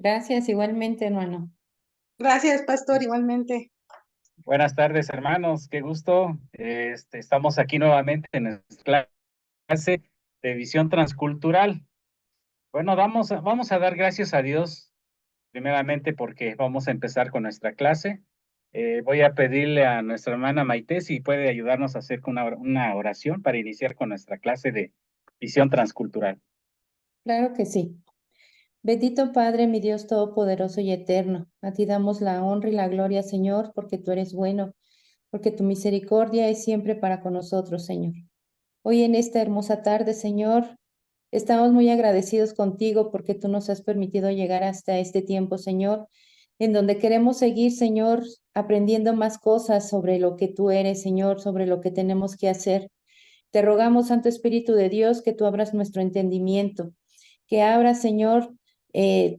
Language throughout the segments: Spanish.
Gracias, igualmente, hermano. Gracias, pastor, igualmente. Buenas tardes, hermanos. Qué gusto. Estamos aquí nuevamente en nuestra clase de visión transcultural. Bueno, vamos a dar gracias a Dios, primeramente porque vamos a empezar con nuestra clase. Voy a pedirle a nuestra hermana Maite si puede ayudarnos a hacer una oración para iniciar con nuestra clase de visión transcultural. Claro que sí. Bendito Padre, mi Dios todopoderoso y eterno, a ti damos la honra y la gloria, Señor, porque tú eres bueno, porque tu misericordia es siempre para con nosotros, Señor. Hoy en esta hermosa tarde, Señor, estamos muy agradecidos contigo porque tú nos has permitido llegar hasta este tiempo, Señor, en donde queremos seguir, Señor, aprendiendo más cosas sobre lo que tú eres, Señor, sobre lo que tenemos que hacer. Te rogamos, Santo Espíritu de Dios, que tú abras nuestro entendimiento, que abras, Señor,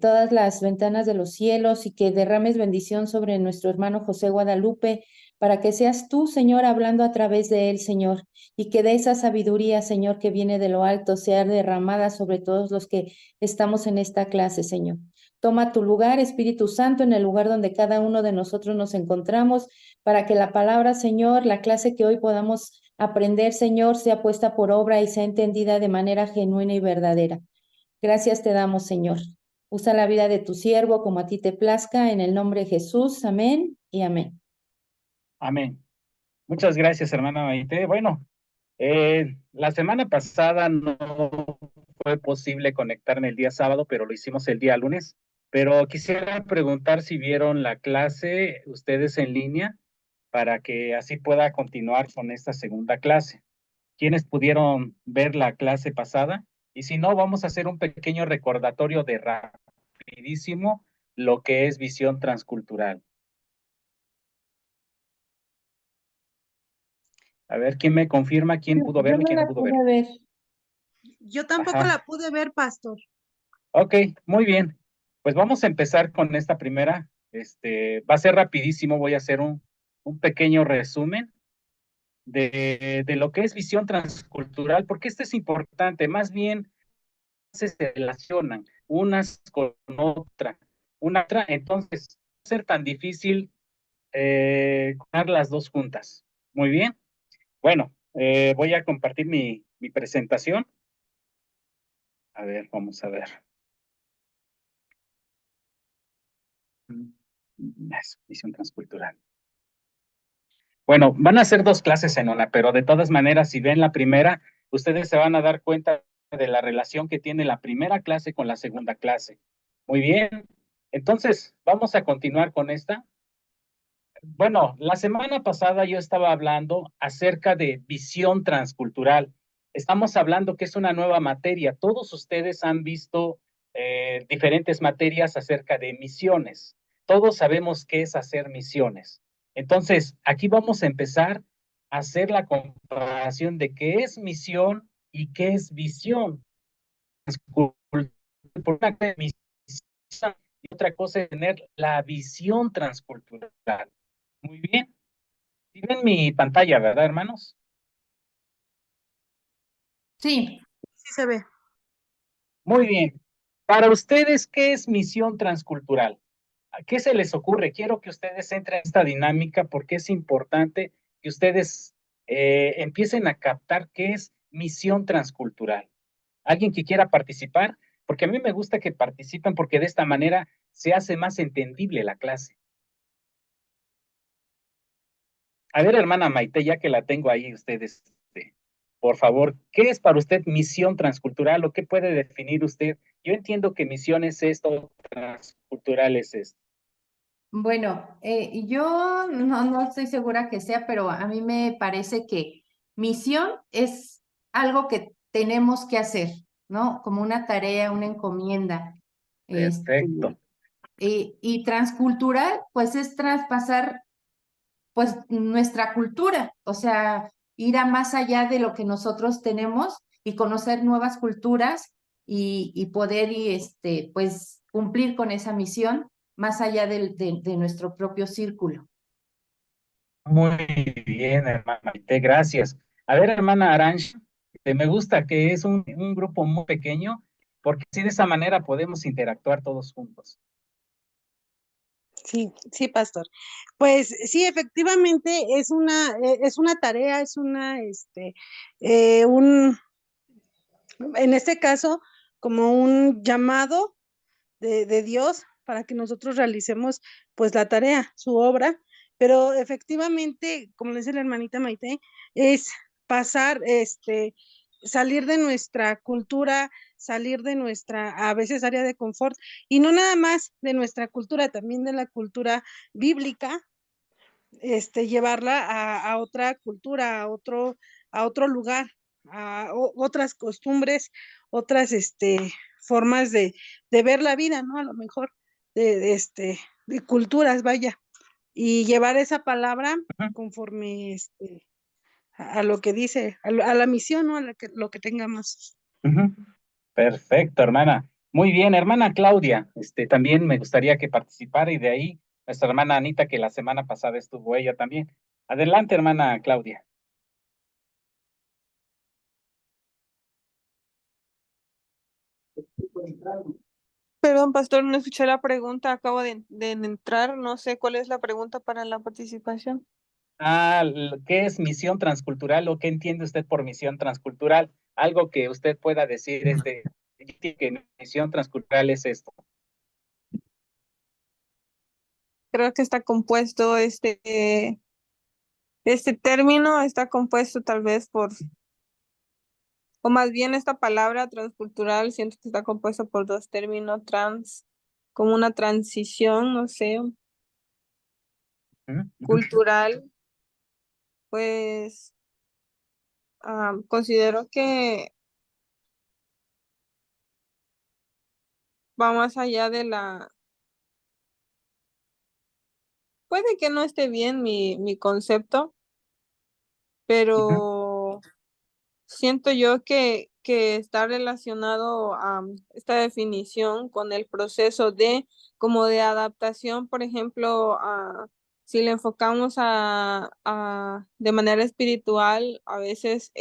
todas las ventanas de los cielos y que derrames bendición sobre nuestro hermano José Guadalupe, para que seas tú, Señor, hablando a través de él, Señor, y que de esa sabiduría, Señor, que viene de lo alto, sea derramada sobre todos los que estamos en esta clase, Señor. Toma tu lugar, Espíritu Santo, en el lugar donde cada uno de nosotros nos encontramos, para que la palabra, Señor, la clase que hoy podamos aprender, Señor, sea puesta por obra y sea entendida de manera genuina y verdadera. Gracias te damos, Señor. Usa la vida de tu siervo como a ti te plazca, en el nombre de Jesús. Amén y amén. Amén. Muchas gracias, hermana Maite. Bueno, la semana pasada no fue posible conectarme el día sábado, pero lo hicimos el día lunes. Pero quisiera preguntar si vieron la clase ustedes en línea para que así pueda continuar con esta segunda clase. ¿Quiénes pudieron ver la clase pasada? Y si no, vamos a hacer un pequeño recordatorio de rapidísimo lo que es visión transcultural. A ver, ¿quién me confirma quién pudo Yo verlo y no quién no la pudo pude verlo? ver. Yo tampoco Ajá. la pude ver, pastor. Ok, muy bien. Pues vamos a empezar con esta primera. Va a ser rapidísimo, voy a hacer un pequeño resumen de lo que es visión transcultural, porque esto es importante, más bien se relacionan unas con otra, entonces no va a ser tan difícil contar las dos juntas. Muy bien, bueno, voy a compartir mi presentación. A ver, vamos a ver. Visión transcultural. Bueno, van a ser dos clases en una, pero de todas maneras, si ven la primera, ustedes se van a dar cuenta de la relación que tiene la primera clase con la segunda clase. Muy bien, entonces vamos a continuar con esta. Bueno, la semana pasada yo estaba hablando acerca de visión transcultural. Estamos hablando que es una nueva materia. Todos ustedes han visto diferentes materias acerca de misiones. Todos sabemos qué es hacer misiones. Entonces, aquí vamos a empezar a hacer la comparación de qué es misión y qué es visión. Por una cosa es misión y otra cosa es tener la visión transcultural. Muy bien. Sí ven mi pantalla, ¿verdad, hermanos? Sí, Sí se ve. Muy bien. Para ustedes, ¿qué es misión transcultural? ¿A qué se les ocurre? Quiero que ustedes entren en esta dinámica porque es importante que ustedes empiecen a captar qué es misión transcultural. ¿Alguien que quiera participar? Porque a mí me gusta que participen porque de esta manera se hace más entendible la clase. A ver, hermana Maite, ya que la tengo ahí, ustedes, por favor, ¿qué es para usted misión transcultural o qué puede definir usted? Yo entiendo que misión es esto, transcultural es esto. bueno, yo no estoy segura que sea, pero a mí me parece que misión es algo que tenemos que hacer, ¿no? Como una tarea, una encomienda. Este, Perfecto. y transcultural, pues es traspasar pues nuestra cultura, o sea, ir a más allá de lo que nosotros tenemos y conocer nuevas culturas y poder pues cumplir con esa misión más allá de nuestro propio círculo. Muy bien, hermana Maite, gracias. A ver, hermana Aranch, me gusta que es un grupo muy pequeño porque así de esa manera podemos interactuar todos juntos. Sí, sí, pastor. Pues sí, efectivamente es una tarea, es un, en este caso, como un llamado de Dios para que nosotros realicemos pues la tarea, su obra, pero efectivamente, como le dice la hermanita Maite, es pasar, salir de nuestra cultura, salir de nuestra a veces área de confort y no nada más de nuestra cultura, también de la cultura bíblica, llevarla a otra cultura, a otro lugar, otras costumbres, otras formas de ver la vida, ¿no? A lo mejor de culturas, vaya, y llevar esa palabra Ujú, conforme a lo que dice, a la misión, ¿no? A lo que tengamos. ujú. Perfecto, hermana. Muy bien, hermana Claudia, también me gustaría que participara y de ahí nuestra hermana Anita, que la semana pasada estuvo ella también. Adelante, hermana Claudia. Perdón, pastor, no escuché la pregunta, acabo de entrar, no sé cuál es la pregunta para la participación. ¿Qué es misión transcultural o qué entiende usted por misión transcultural? Algo que usted pueda decir que misión transcultural es esto. Creo que está compuesto este término está compuesto tal vez o más bien esta palabra transcultural, siento que está compuesto por dos términos, como una transición, no sé, Ujú, ujú, cultural, pues considero que va más allá puede que no esté bien mi concepto, ujú, pero siento yo que está relacionado a esta definición con el proceso como de adaptación, por ejemplo, si le enfocamos de manera espiritual, a veces,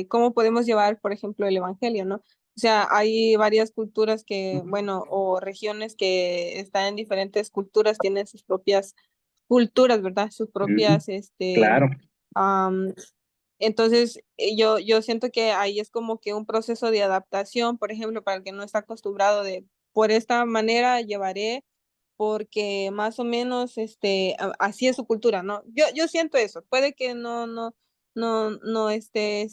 cómo podemos llevar, por ejemplo, el evangelio, ¿no? O sea, hay varias culturas que, ujú, bueno, o regiones que están en diferentes culturas, tienen sus propias culturas, ¿verdad? Sus ujú. propias, Claro. am, entonces, yo siento que ahí es como que un proceso de adaptación, por ejemplo, para el que no está acostumbrado por esta manera llevaré, porque más o menos, así es su cultura, ¿no? Yo siento eso, puede que no esté,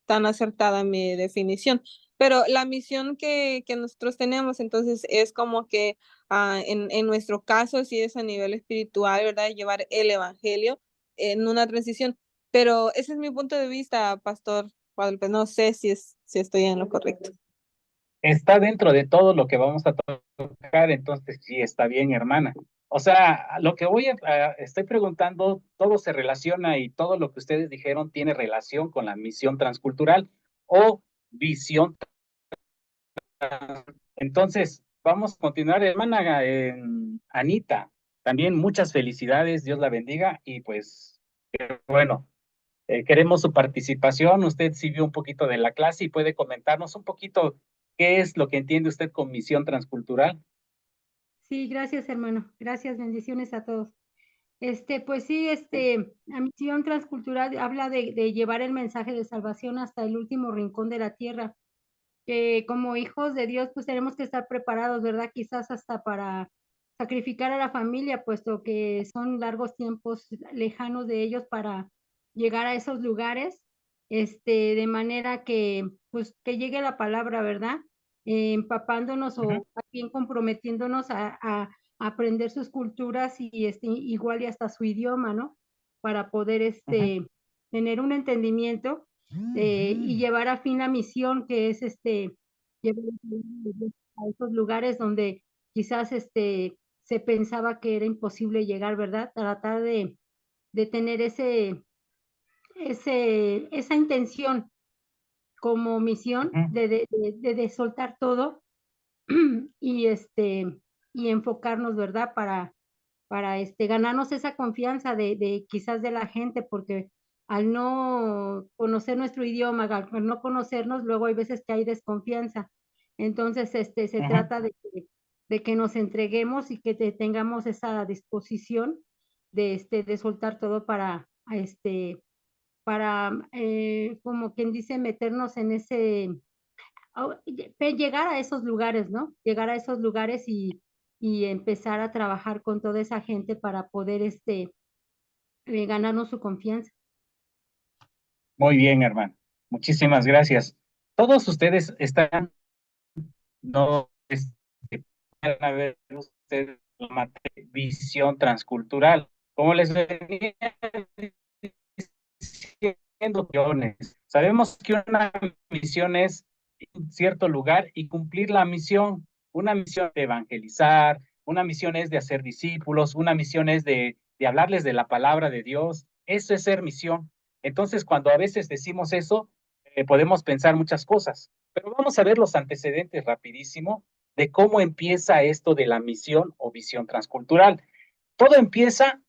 tan acertada mi definición, pero la misión que nosotros tenemos, entonces, es como que, en nuestro caso, sí es a nivel espiritual, ¿verdad? Llevar el evangelio en una transición. Pero ese es mi punto de vista, Pastor Guadalupe. No sé si estoy en lo correcto. Está dentro de todo lo que vamos a tocar, entonces sí, está bien, hermana. O sea, lo que estoy preguntando, todo se relaciona y todo lo que ustedes dijeron tiene relación con la misión transcultural o visión. Entonces, vamos a continuar, hermana Anita. También muchas felicidades, Dios la bendiga y pues, bueno, queremos su participación. Usted sí vio un poquito de la clase y puede comentarnos un poquito qué es lo que entiende usted con misión transcultural. Sí, gracias, hermano. Gracias, bendiciones a todos. Pues sí, la misión transcultural habla de llevar el mensaje de salvación hasta el último rincón de la tierra. Que como hijos de Dios, pues tenemos que estar preparados, ¿verdad? Quizás hasta para sacrificar a la familia, puesto que son largos tiempos lejanos de ellos para llegar a esos lugares, de manera que, pues, que llegue la palabra, ¿verdad? Empapándonos Ujú, o bien comprometiéndonos a aprender sus culturas y igual y hasta su idioma, ¿no? Para poder ujú, tener un entendimiento y llevar a fin la misión que es llevar a esos lugares donde quizás se pensaba que era imposible llegar, ¿verdad? Tratar de tener esa intención como misión ujú, de soltar todo y y enfocarnos, ¿verdad? Para ganarnos esa confianza de quizás de la gente, porque al no conocer nuestro idioma, al no conocernos, luego hay veces que hay desconfianza. Entonces, se ujú, trata que nos entreguemos y que tengamos esa disposición de soltar todo para como quien dice, meternos en llegar a esos lugares, ¿no? Llegar a esos lugares y empezar a trabajar con toda esa gente para poder ganarnos su confianza. Muy bien, hermano. Muchísimas gracias. Todos ustedes están, no, van a ver ustedes la visión transcultural. Como les venía diciendo, sabemos que una misión es un cierto lugar y cumplir la misión. Una misión de evangelizar, una misión es de hacer discípulos, una misión es de hablarles de la palabra de Dios. Eso es ser misión. Entonces, cuando a veces decimos eso, podemos pensar muchas cosas. Pero vamos a ver los antecedentes rapidísimo de cómo empieza esto de la misión o visión transcultural. Todo empieza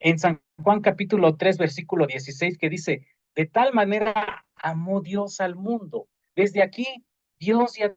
en San Juan capítulo 3, versículo 16, que dice, de tal manera amó Dios al mundo. Desde aquí, Dios ya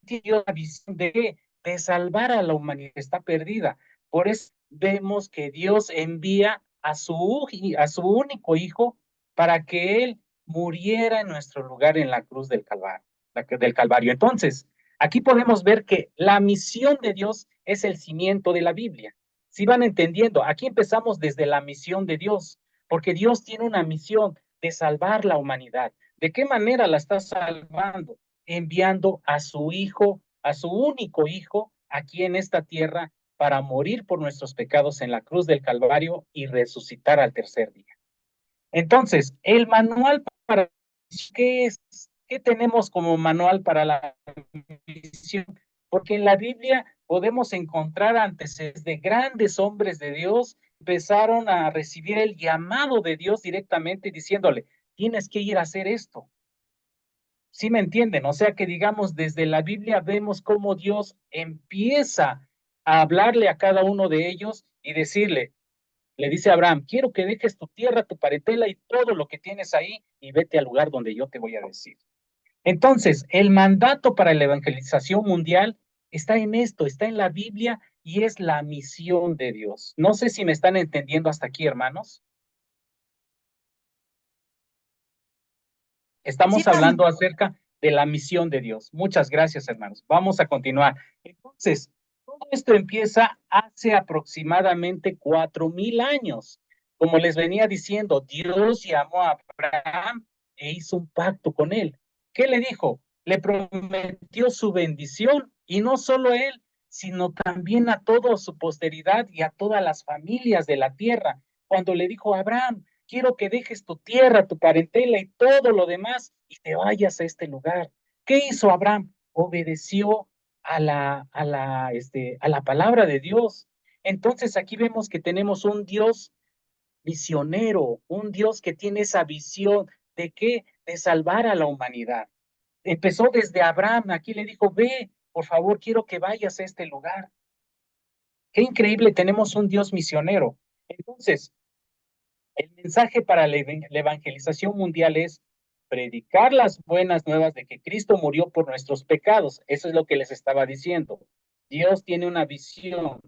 dio la visión de salvar a la humanidad que está perdida. Por eso vemos que Dios envía a su único hijo para que él muriera en nuestro lugar en la cruz del Calvario. Entonces, aquí podemos ver que la misión de Dios es el cimiento de la Biblia. Si van entendiendo, aquí empezamos desde la misión de Dios, porque Dios tiene una misión de salvar la humanidad. ¿De qué manera la está salvando? Enviando a su hijo, a su único hijo, aquí en esta tierra, para morir por nuestros pecados en la cruz del Calvario y resucitar al tercer día. Entonces, el manual para ¿qué es? ¿Qué tenemos como manual para la misión? Porque en la Biblia podemos encontrar antecedentes de grandes hombres de Dios, empezaron a recibir el llamado de Dios directamente diciéndole, tienes que ir a hacer esto. ¿Sí me entienden? O sea que digamos, desde la Biblia vemos cómo Dios empieza a hablarle a cada uno de ellos y decirle, le dice a Abraham, quiero que dejes tu tierra, tu parentela y todo lo que tienes ahí y vete al lugar donde yo te voy a decir. Entonces, el mandato para la evangelización mundial está en esto, está en la Biblia y es la misión de Dios. No sé si me están entendiendo hasta aquí, hermanos. Sí, Estamos hermano. hablando acerca de la misión de Dios. Muchas gracias, hermanos. Vamos a continuar. Entonces, todo esto empieza hace aproximadamente 4,000 años. Como les venía diciendo, Dios llamó a Abraham e hizo un pacto con él. ¿Qué le dijo? Le prometió su bendición y no solo a él, sino también a toda su posteridad y a todas las familias de la tierra. Cuando le dijo a Abraham, quiero que dejes tu tierra, tu parentela y todo lo demás y te vayas a este lugar. ¿Qué hizo Abraham? Obedeció a la palabra de Dios. Entonces aquí vemos que tenemos un Dios misionero, un Dios que tiene esa visión de qué, de salvar a la humanidad. Empezó desde Abraham, aquí le dijo, ve, por favor, quiero que vayas a este lugar. Qué increíble, tenemos un Dios misionero. Entonces, el mensaje para la evangelización mundial es predicar las buenas nuevas de que Cristo murió por nuestros pecados. Eso es lo que les estaba diciendo. Dios tiene una visión.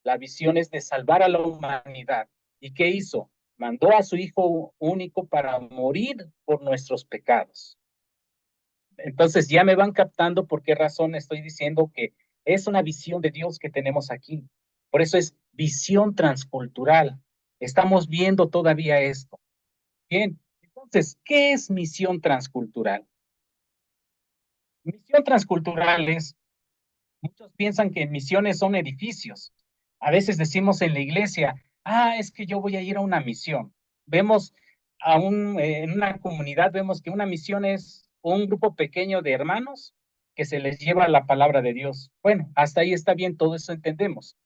La visión es de salvar a la humanidad. ¿Y qué hizo? Mandó a su Hijo único para morir por nuestros pecados. Entonces ya me van captando por qué razón estoy diciendo que es una visión de Dios que tenemos aquí. Por eso es visión transcultural. Estamos viendo todavía esto. Bien, entonces, ¿qué es misión transcultural? Misión transcultural es, muchos piensan que misiones son edificios. A veces decimos en la iglesia, es que yo voy a ir a una misión. Vemos en una comunidad, vemos que una misión es un grupo pequeño de hermanos que se les lleva la palabra de Dios. Bueno, hasta ahí está bien, todo eso entendemos.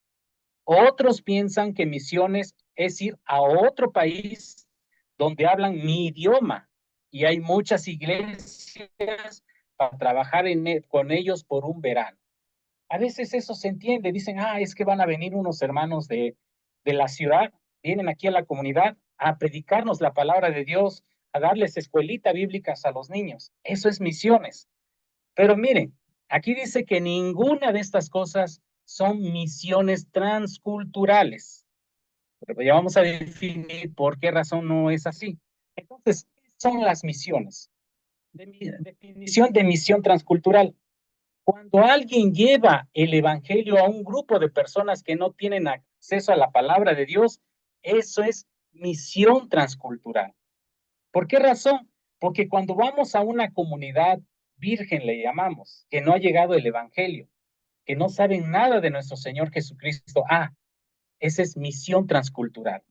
Otros piensan que misiones es ir a otro país donde hablan mi idioma y hay muchas iglesias para trabajar con ellos por un verano. A veces eso se entiende, dicen, es que van a venir unos hermanos de la ciudad, vienen aquí a la comunidad a predicarnos la palabra de Dios, a darles escuelita bíblicas a los niños. Eso es misiones. Pero miren, aquí dice que ninguna de estas cosas son misiones transculturales. Pero ya vamos a definir por qué razón no es así. Entonces, ¿qué son las misiones? Definición de misión transcultural. Cuando alguien lleva el evangelio a un grupo de personas que no tienen acceso a la palabra de Dios, eso es misión transcultural. ¿Por qué razón? Porque cuando vamos a una comunidad virgen, le llamamos, que no ha llegado el evangelio, que no saben nada de nuestro Señor Jesucristo, esa es misión transcultural.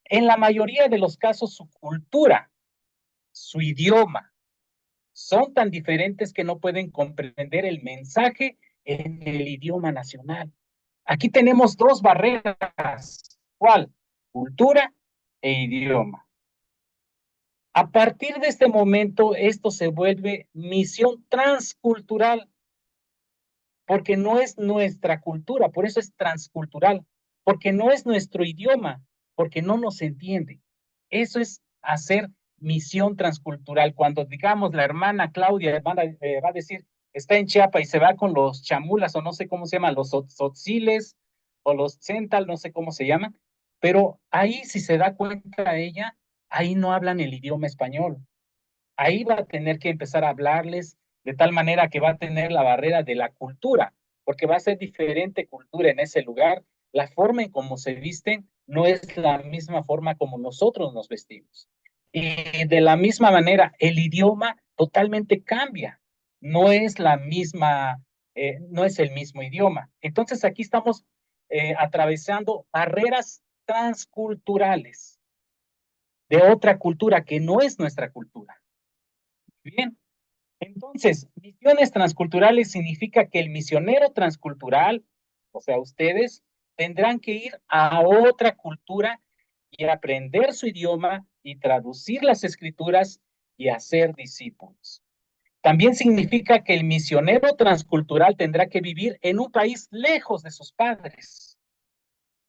En la mayoría de los casos, su cultura, su idioma, son tan diferentes que no pueden comprender el mensaje en el idioma nacional. Aquí tenemos dos barreras. ¿Cuál? Cultura e idioma. A partir de este momento, esto se vuelve misión transcultural, porque no es nuestra cultura, por eso es transcultural, porque no es nuestro idioma, porque no nos entiende. Eso es hacer misión transcultural. Cuando, digamos, la hermana Claudia va a decir, está en Chiapas y se va con los chamulas, o no sé cómo se llaman, los tzotziles, o los tzental, no sé cómo se llaman, pero ahí, si se da cuenta ella, ahí no hablan el idioma español. Ahí va a tener que empezar a hablarles de tal manera que va a tener la barrera de la cultura, porque va a ser diferente cultura en ese lugar. La forma en cómo se visten no es la misma forma como nosotros nos vestimos. Y de la misma manera, el idioma totalmente cambia. No es la misma, no es el mismo idioma. Entonces aquí estamos atravesando barreras transculturales de otra cultura que no es nuestra cultura. Bien, entonces, misiones transculturales significa que el misionero transcultural, o sea, ustedes, tendrán que ir a otra cultura y aprender su idioma y traducir las escrituras y hacer discípulos. También significa que el misionero transcultural tendrá que vivir en un país lejos de sus padres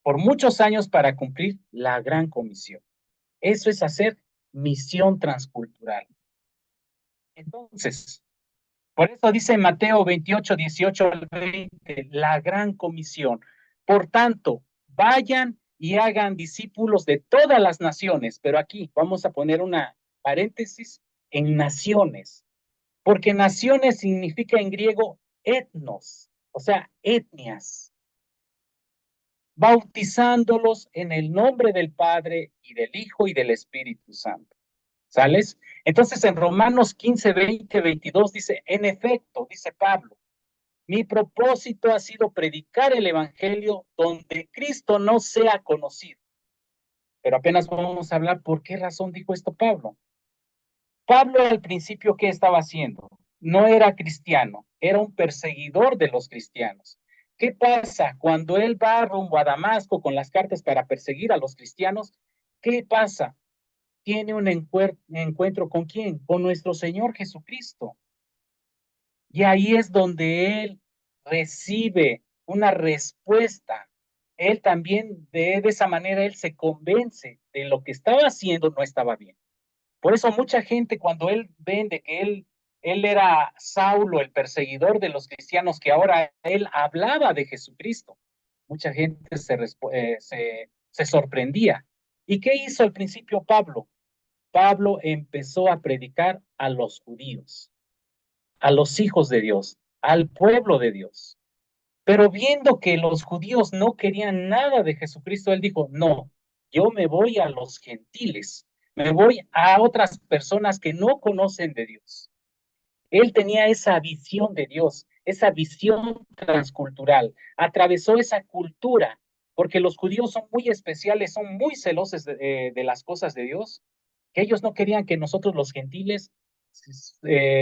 por muchos años para cumplir la gran comisión. Eso es hacer misión transcultural. Entonces, por eso dice Mateo 28, 18 al 20, la gran comisión. Por tanto, vayan y hagan discípulos de todas las naciones, pero aquí vamos a poner una paréntesis en naciones, porque naciones significa en griego etnos, o sea, etnias, bautizándolos en el nombre del Padre y del Hijo y del Espíritu Santo. ¿Sales? Entonces en Romanos 15, 20, 22 dice, en efecto, dice Pablo, mi propósito ha sido predicar el evangelio donde Cristo no sea conocido. Pero apenas vamos a hablar por qué razón dijo esto Pablo. Pablo al principio, ¿qué estaba haciendo? No era cristiano, era un perseguidor de los cristianos. ¿Qué pasa cuando él va rumbo a Damasco con las cartas para perseguir a los cristianos? ¿Qué pasa? Tiene un encuentro ¿con quién? Con nuestro Señor Jesucristo. Y ahí es donde él recibe una respuesta. Él también, de esa manera, él se convence de lo que estaba haciendo no estaba bien. Por eso mucha gente, cuando él vende que él era Saulo, el perseguidor de los cristianos, que ahora él hablaba de Jesucristo, mucha gente se sorprendía. ¿Y qué hizo al principio Pablo? Pablo empezó a predicar a los judíos, a los hijos de Dios, al pueblo de Dios. Pero viendo que los judíos no querían nada de Jesucristo, él dijo, no, yo me voy a los gentiles, me voy a otras personas que no conocen de Dios. Él tenía esa visión de Dios, esa visión transcultural, atravesó esa cultura, porque los judíos son muy especiales, son muy celosos de las cosas de Dios, que ellos no querían que nosotros los gentiles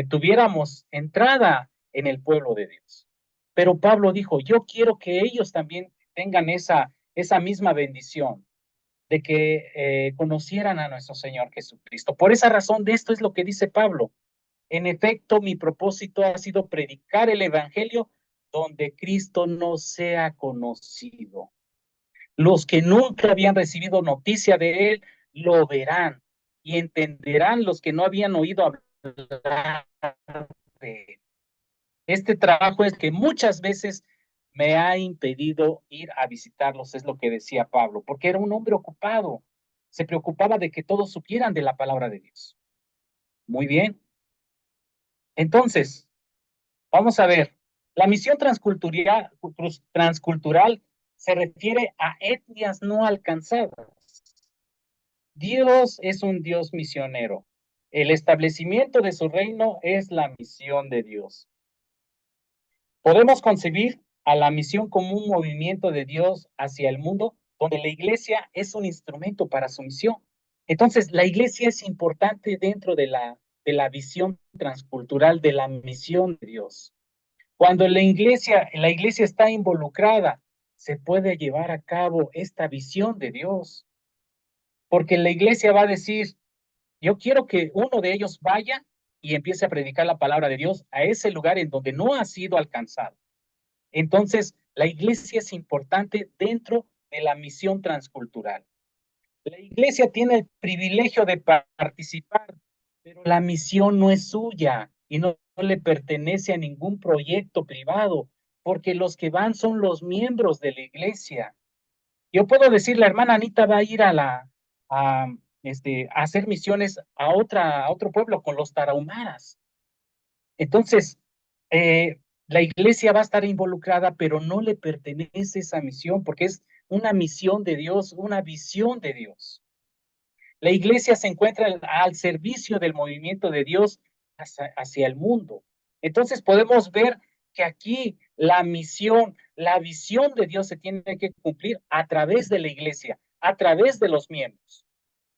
tuviéramos entrada en el pueblo de Dios. Pero Pablo dijo, yo quiero que ellos también tengan esa misma bendición de que conocieran a nuestro Señor Jesucristo. Por esa razón, de esto es lo que dice Pablo. En efecto, mi propósito ha sido predicar el evangelio donde Cristo no sea conocido. Los que nunca habían recibido noticia de él lo verán. y entenderán los que no habían oído hablar de él. Este trabajo es que muchas veces me ha impedido ir a visitarlos, es lo que decía Pablo, porque era un hombre ocupado, se preocupaba de que todos supieran de la palabra de Dios. Muy bien. Entonces, vamos a ver, la misión transcultural se refiere a etnias no alcanzadas. Dios es un Dios misionero. El establecimiento de su reino es la misión de Dios. Podemos concebir a la misión como un movimiento de Dios hacia el mundo, donde la iglesia es un instrumento para su misión. Entonces, la iglesia es importante dentro de la visión transcultural de la misión de Dios. Cuando la iglesia está involucrada, se puede llevar a cabo esta visión de Dios. Porque la iglesia va a decir, yo quiero que uno de ellos vaya y empiece a predicar la palabra de Dios a ese lugar en donde no ha sido alcanzado. Entonces, la iglesia es importante dentro de la misión transcultural. La iglesia tiene el privilegio de participar, pero la misión no es suya y no le pertenece a ningún proyecto privado, porque los que van son los miembros de la iglesia. Yo puedo decir, la hermana Anita va a ir a hacer misiones a otro pueblo con los tarahumaras. Entonces, la iglesia va a estar involucrada, pero no le pertenece esa misión, porque es una misión de Dios, una visión de Dios. La iglesia se encuentra al servicio del movimiento de Dios hacia el mundo. Entonces podemos ver que aquí la misión, la visión de Dios se tiene que cumplir a través de la iglesia, a través de los miembros.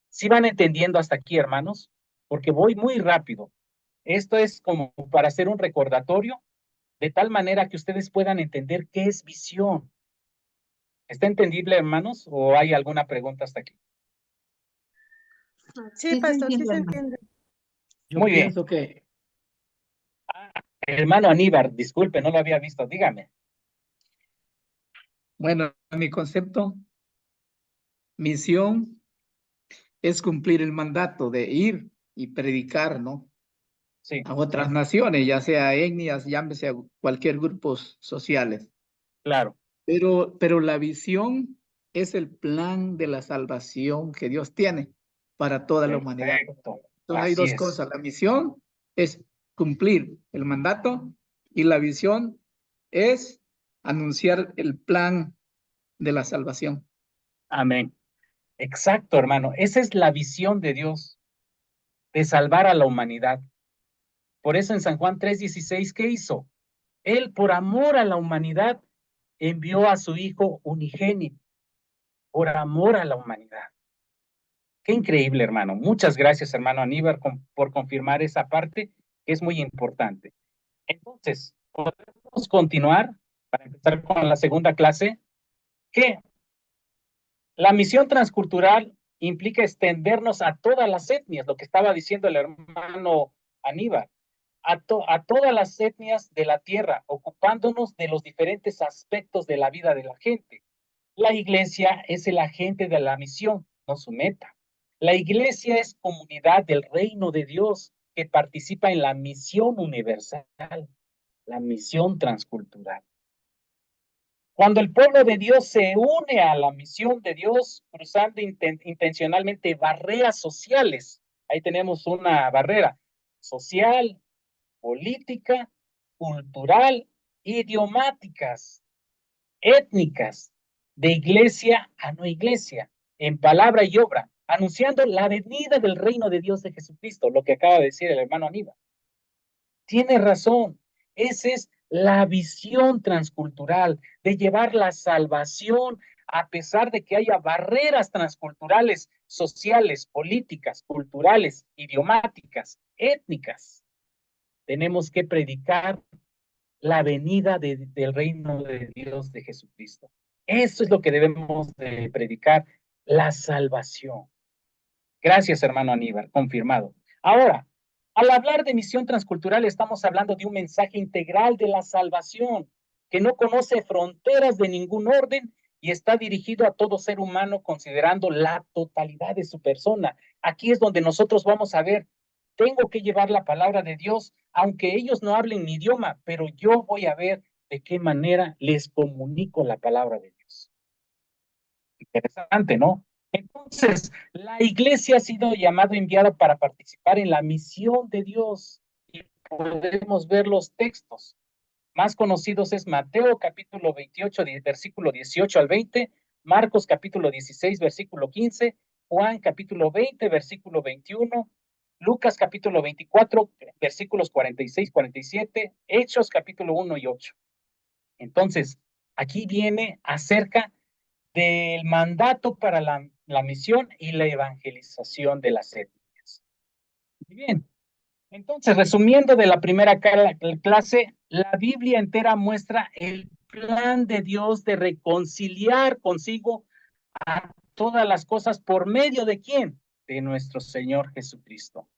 ¿Sí van entendiendo hasta aquí, hermanos? Porque voy muy rápido. Esto es como para hacer un recordatorio, de tal manera que ustedes puedan entender qué es visión. ¿Está entendible, hermanos? ¿O hay alguna pregunta hasta aquí? Sí, pastor, sí se hermano. entiende. Yo Muy bien. pienso que Hermano Aníbar, disculpe, no lo había visto, dígame. bueno, en mi concepto, misión es cumplir el mandato de ir y predicar, ¿no? Sí, A otras naciones, ya sea etnias, llámese a cualquier grupos sociales. claro. Pero la visión es el plan de la salvación que Dios tiene para toda la humanidad. Perfecto. Entonces hay Así dos es. cosas. La misión es cumplir el mandato y la visión es anunciar el plan de la salvación. Amén. Exacto, hermano. Esa es la visión de Dios, de salvar a la humanidad. Por eso en San Juan 3:16, ¿qué hizo? Él, por amor a la humanidad, envió a su Hijo unigénito, por amor a la humanidad. Qué increíble, hermano. Muchas gracias, hermano Aníbar, por confirmar esa parte, que es muy importante. Entonces, podemos continuar para empezar con la segunda clase, que la misión transcultural implica extendernos a todas las etnias, lo que estaba diciendo el hermano Aníbar, a todas las etnias de la tierra, ocupándonos de los diferentes aspectos de la vida de la gente. La iglesia es el agente de la misión, no su meta. La iglesia es comunidad del reino de Dios que participa en la misión universal, la misión transcultural. Cuando el pueblo de Dios se une a la misión de Dios, cruzando intencionalmente barreras sociales, ahí tenemos una barrera social, política, cultural, idiomáticas, étnicas, de iglesia a no iglesia, en palabra y obra, anunciando la venida del reino de Dios de Jesucristo, lo que acaba de decir el hermano Aníbal. Tiene razón, esa es la visión transcultural de llevar la salvación a pesar de que haya barreras transculturales, sociales, políticas, culturales, idiomáticas, étnicas. Tenemos que predicar la venida del reino de Dios de Jesucristo. Eso es lo que debemos de predicar, la salvación. Gracias, hermano Aníbal, confirmado. Ahora, al hablar de misión transcultural, estamos hablando de un mensaje integral de la salvación, que no conoce fronteras de ningún orden y está dirigido a todo ser humano considerando la totalidad de su persona. aquí es donde nosotros vamos a ver, tengo que llevar la palabra de Dios, aunque ellos no hablen mi idioma, pero yo voy a ver de qué manera les comunico la palabra de Dios. Interesante, ¿no? Entonces, la iglesia ha sido llamada, enviada para participar en la misión de Dios. Y podemos ver los textos más conocidos es Mateo capítulo 28, versículo 18 al 20, Marcos capítulo 16, versículo 15, Juan capítulo 20, versículo 21, Lucas capítulo 24, versículos 46, 47, Hechos capítulo 1 y 8. Entonces, aquí viene acerca del mandato para la misión y la evangelización de las etnias. Muy bien. Entonces, resumiendo de la primera clase, la Biblia entera muestra el plan de Dios de reconciliar consigo a todas las cosas por medio de ¿quién? De nuestro Señor Jesucristo.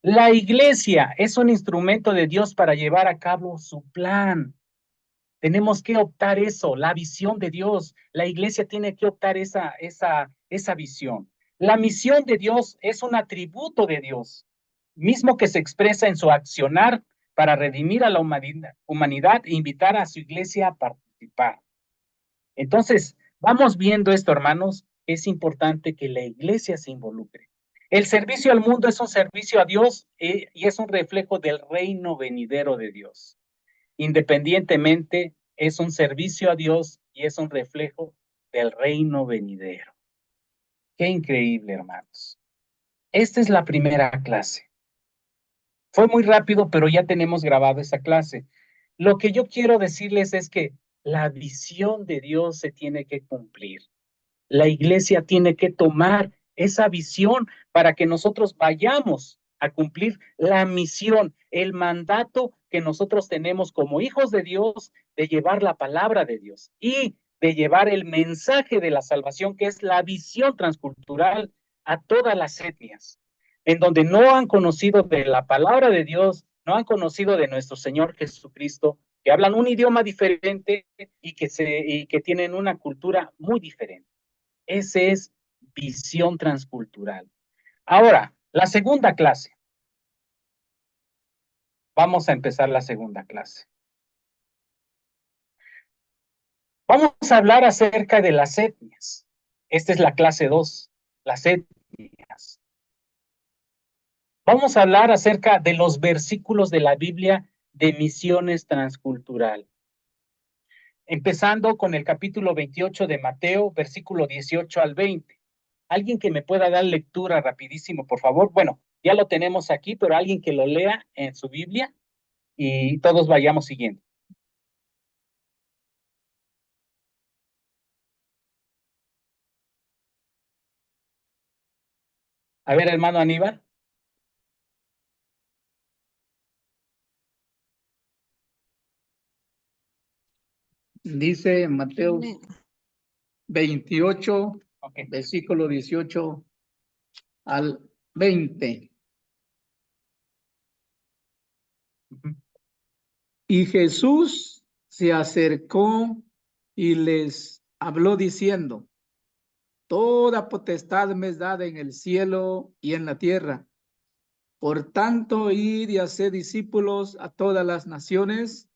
La iglesia es un instrumento de Dios para llevar a cabo su plan. Tenemos que optar eso, la visión de Dios. La iglesia tiene que optar esa visión. La misión de Dios es un atributo de Dios, mismo que se expresa en su accionar para redimir a la humanidad e invitar a su iglesia a participar. Entonces, vamos viendo esto, hermanos, es importante que la iglesia se involucre. El servicio al mundo es un servicio a Dios y es un reflejo del reino venidero de Dios. Independientemente, es un servicio a Dios y es un reflejo del reino venidero. Qué increíble, hermanos. Esta es la primera clase. Fue muy rápido, pero ya tenemos grabado esa clase. Lo que yo quiero decirles es que la visión de Dios se tiene que cumplir. La iglesia tiene que tomar esa visión para que nosotros vayamos a cumplir la misión, el mandato que nosotros tenemos como hijos de Dios de llevar la palabra de Dios y de llevar el mensaje de la salvación, que es la visión transcultural a todas las etnias, en donde no han conocido de la palabra de Dios, no han conocido de nuestro Señor Jesucristo, que hablan un idioma diferente y que tienen una cultura muy diferente. Ese es visión transcultural. Ahora, la segunda clase. Vamos a empezar la segunda clase. Vamos a hablar acerca de las etnias. Esta es la clase 2, las etnias. Vamos a hablar acerca de los versículos de la Biblia de misiones transcultural. Empezando con el capítulo 28 de Mateo, versículo 18 al 20. Alguien que me pueda dar lectura rapidísimo, por favor. Bueno, ya lo tenemos aquí, pero alguien que lo lea en su Biblia y todos vayamos siguiendo. A ver, hermano Aníbal. Dice Mateo 28, Okay. versículo 18 al 20. Y Jesús se acercó y les habló diciendo: toda potestad me es dada en el cielo y en la tierra. Por tanto, id y haced discípulos a todas las naciones,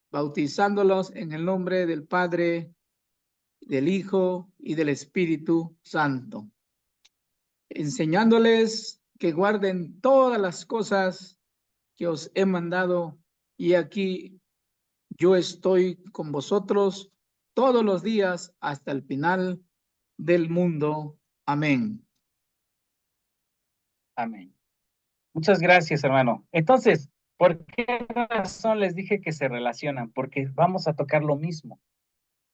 bautizándolos en el nombre del Padre, del Hijo y del Espíritu Santo, enseñándoles que guarden todas las cosas que os he mandado, y aquí yo estoy con vosotros todos los días hasta el final del mundo. Amén. Amén. Muchas gracias, hermano. Entonces, ¿por qué razón les dije que se relacionan? Porque vamos a tocar lo mismo.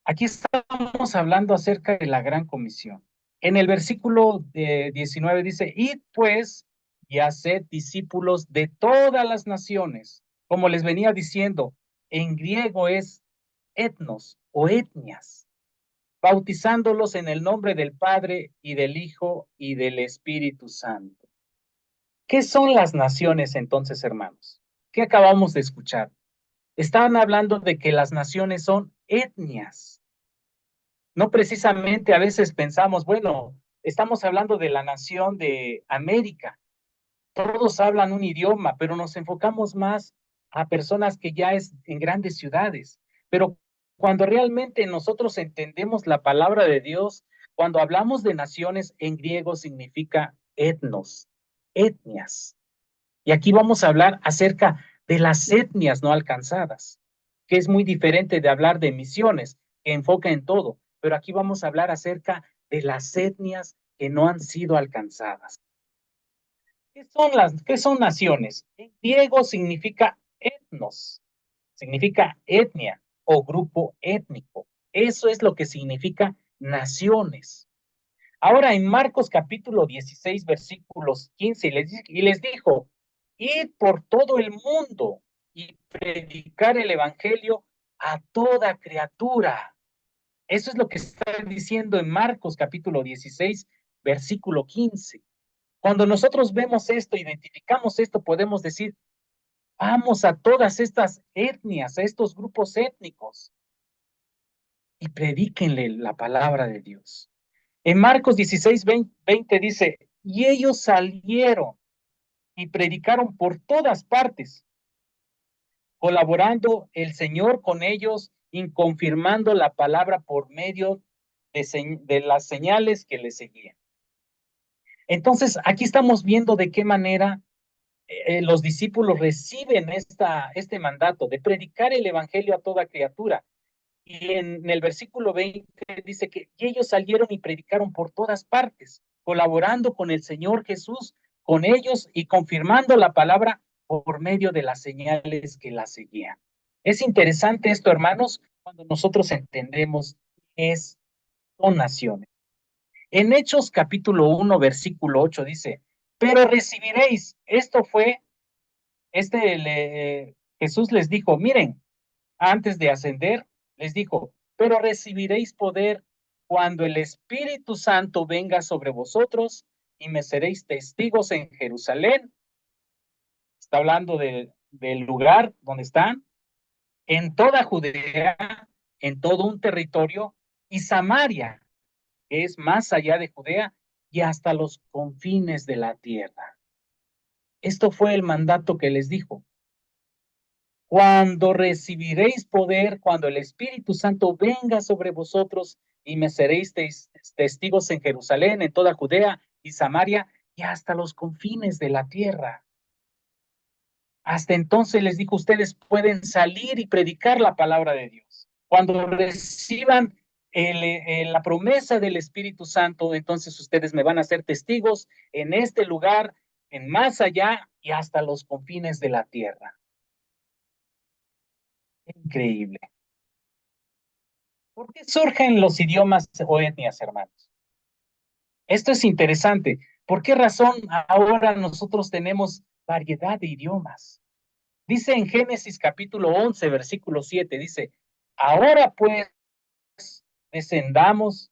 Aquí estamos hablando acerca de la gran comisión. En el versículo 19 dice, id pues y haced discípulos de todas las naciones. Como les venía diciendo, en griego es etnos o etnias, bautizándolos en el nombre del Padre y del Hijo y del Espíritu Santo. ¿Qué son las naciones entonces, hermanos? ¿Qué acabamos de escuchar? Estaban hablando de que las naciones son etnias. No precisamente a veces pensamos, bueno, estamos hablando de la nación de América. Todos hablan un idioma, pero nos enfocamos más a personas que ya es en grandes ciudades. Pero cuando realmente nosotros entendemos la palabra de Dios, cuando hablamos de naciones, en griego significa etnos, etnias. Y aquí vamos a hablar acerca de las etnias no alcanzadas, que es muy diferente de hablar de misiones, que enfoca en todo, pero aquí vamos a hablar acerca de las etnias que no han sido alcanzadas. ¿Qué son naciones? En griego significa etnos, significa etnia o grupo étnico. Eso es lo que significa naciones. Ahora en Marcos capítulo 16, versículos 15, y les dijo, id por todo el mundo y predicar el evangelio a toda criatura. Eso es lo que está diciendo en Marcos capítulo 16, versículo 15. Cuando nosotros vemos esto, identificamos esto, podemos decir, vamos a todas estas etnias, a estos grupos étnicos y predíquenle la palabra de Dios. En Marcos 16, 20 dice, y ellos salieron y predicaron por todas partes, colaborando el Señor con ellos y confirmando la palabra por medio de las señales que le seguían. Entonces, aquí estamos viendo de qué manera los discípulos reciben este mandato de predicar el evangelio a toda criatura. Y en el versículo 20 dice que y ellos salieron y predicaron por todas partes, colaborando con el Señor Jesús, con ellos y confirmando la palabra por medio de las señales que la seguían. Es interesante esto, hermanos, cuando nosotros entendemos que son naciones. En Hechos capítulo 1, versículo 8 dice, pero recibiréis, Jesús les dijo, miren, antes de ascender, les dijo, pero recibiréis poder cuando el Espíritu Santo venga sobre vosotros y me seréis testigos en Jerusalén. Está hablando del lugar donde están, en toda Judea, en todo un territorio, y Samaria, que es más allá de Judea, y hasta los confines de la tierra. Esto fue el mandato que les dijo. Cuando recibiréis poder, cuando el Espíritu Santo venga sobre vosotros y me seréis testigos en Jerusalén, en toda Judea y Samaria y hasta los confines de la tierra. Hasta entonces les dijo, ustedes pueden salir y predicar la palabra de Dios. Cuando reciban la promesa del Espíritu Santo, entonces ustedes me van a ser testigos en este lugar, en más allá y hasta los confines de la tierra. Increíble. ¿Por qué surgen los idiomas o etnias, hermanos? Esto es interesante. ¿Por qué razón ahora nosotros tenemos variedad de idiomas? Dice en Génesis capítulo 11, versículo 7, dice, ahora pues descendamos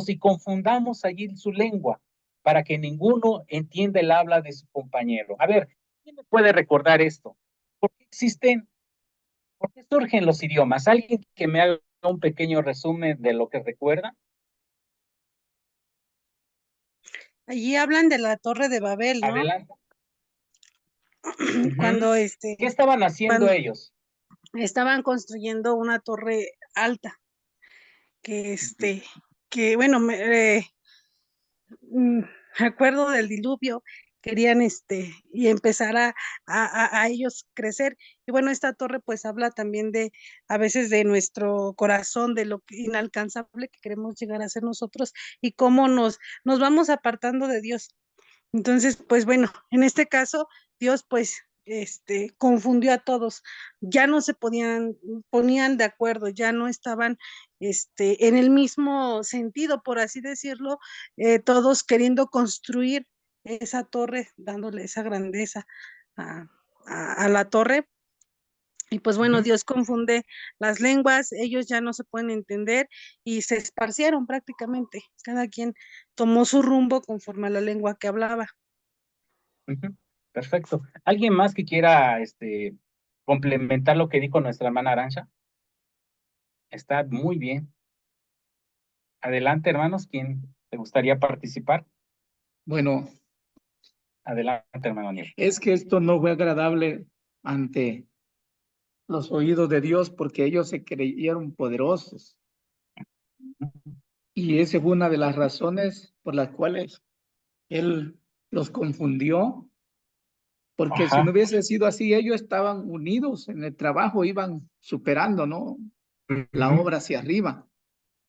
y confundamos allí su lengua para que ninguno entienda el habla de su compañero. A ver, ¿quién me puede recordar esto? ¿Por qué surgen los idiomas? ¿Alguien que me haga un pequeño resumen de lo que recuerda? Allí hablan de la Torre de Babel, ¿no? Adelante. Cuando ¿Qué estaban haciendo cuando ellos? estaban construyendo una torre alta, que que bueno, me acuerdo del diluvio, querían y empezar a ellos crecer. Y bueno, esta torre pues habla también de a veces de nuestro corazón, de lo inalcanzable que queremos llegar a ser nosotros y cómo nos vamos apartando de Dios. Entonces, pues bueno, en este caso, Dios pues confundió a todos, ya no se ponían de acuerdo, ya no estaban en el mismo sentido, por así decirlo, todos queriendo construir esa torre, dándole esa grandeza a la torre. Y pues bueno, Dios confunde las lenguas, ellos ya no se pueden entender y se esparcieron prácticamente. Cada quien tomó su rumbo conforme a la lengua que hablaba. Perfecto. ¿Alguien más que quiera complementar lo que dijo nuestra hermana Arancha? Está muy bien. Adelante, hermanos. ¿Quién ¿Te gustaría participar? Bueno, Adelante, hermano Aníbal. es que esto no fue agradable ante los oídos de Dios porque ellos se creyeron poderosos. Y esa fue una de las razones por las cuales Él los confundió, porque si no Ajá. hubiese sido así, ellos estaban unidos en el trabajo, iban superando, ¿no? La Ujú. obra hacia arriba.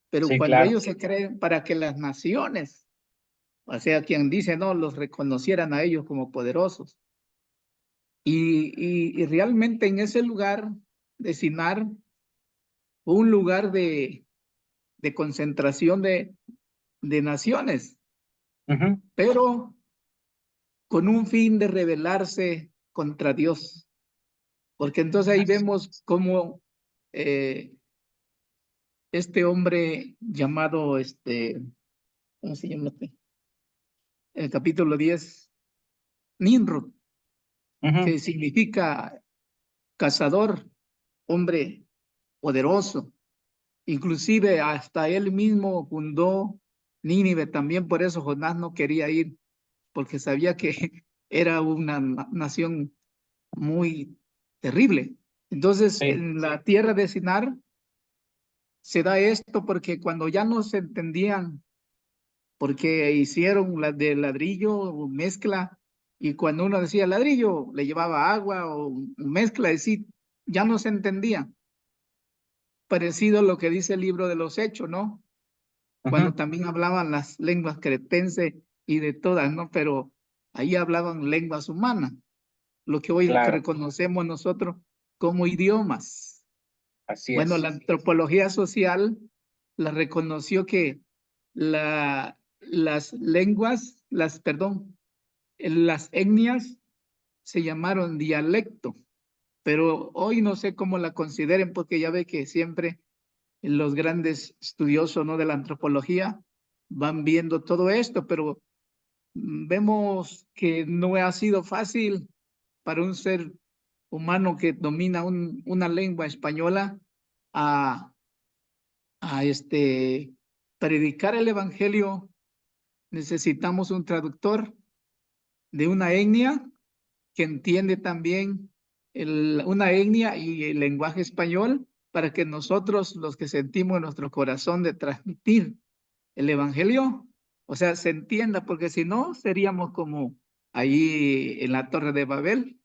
Pero Sí, cuando claro. ellos se creen para que las naciones, o sea, quien dice no, los reconocieran a ellos como poderosos. Y realmente en ese lugar de Sinar, fue un lugar de concentración de naciones, Ujú. pero con un fin de rebelarse contra Dios. Porque entonces ahí vemos cómo este hombre llamado, ¿cómo se llama? El capítulo 10, Nimrod, Ujú. que significa cazador, hombre poderoso. Inclusive hasta él mismo fundó Nínive, también por eso Jonás no quería ir, porque sabía que era una nación muy terrible. Entonces, Sí. en la tierra de Sinar se da esto porque cuando ya no se entendían, porque hicieron la de ladrillo o mezcla, y cuando uno decía ladrillo, le llevaba agua o mezcla, es decir, ya no se entendía. Parecido a lo que dice el libro de los Hechos, ¿no? Cuando Ujú. también hablaban las lenguas cretense y de todas, ¿no? Pero ahí hablaban lenguas humanas, lo que hoy Claro, reconocemos nosotros como idiomas. así Bueno, es. la antropología social la reconoció que las lenguas, las etnias se llamaron dialecto, pero hoy no sé cómo la consideren porque ya ve que siempre los grandes estudiosos, ¿no?, de la antropología van viendo todo esto, pero vemos que no ha sido fácil para un ser humano que domina una lengua española a, a predicar el evangelio. Necesitamos un traductor de una etnia que entiende también una etnia y el lenguaje español para que nosotros, los que sentimos en nuestro corazón de transmitir el evangelio, o sea, se entienda, porque si no, seríamos como ahí en la Torre de Babel,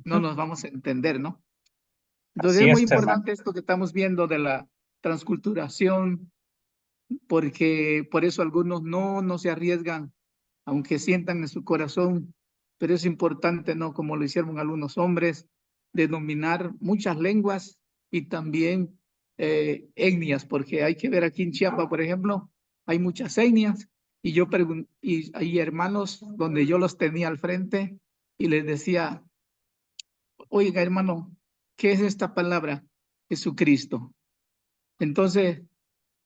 no Ujú. nos vamos a entender, ¿no? Entonces Así es muy es, hermano. importante esto que estamos viendo de la transculturación, porque por eso algunos no se arriesgan, aunque sientan en su corazón, pero es importante, ¿no? Como lo hicieron algunos hombres, de dominar muchas lenguas y también etnias, porque hay que ver aquí en Chiapas, por ejemplo, hay muchas etnias, y yo pregunté, y hay hermanos donde yo los tenía al frente y les decía, oiga, hermano, ¿qué es esta palabra? Jesucristo. Entonces,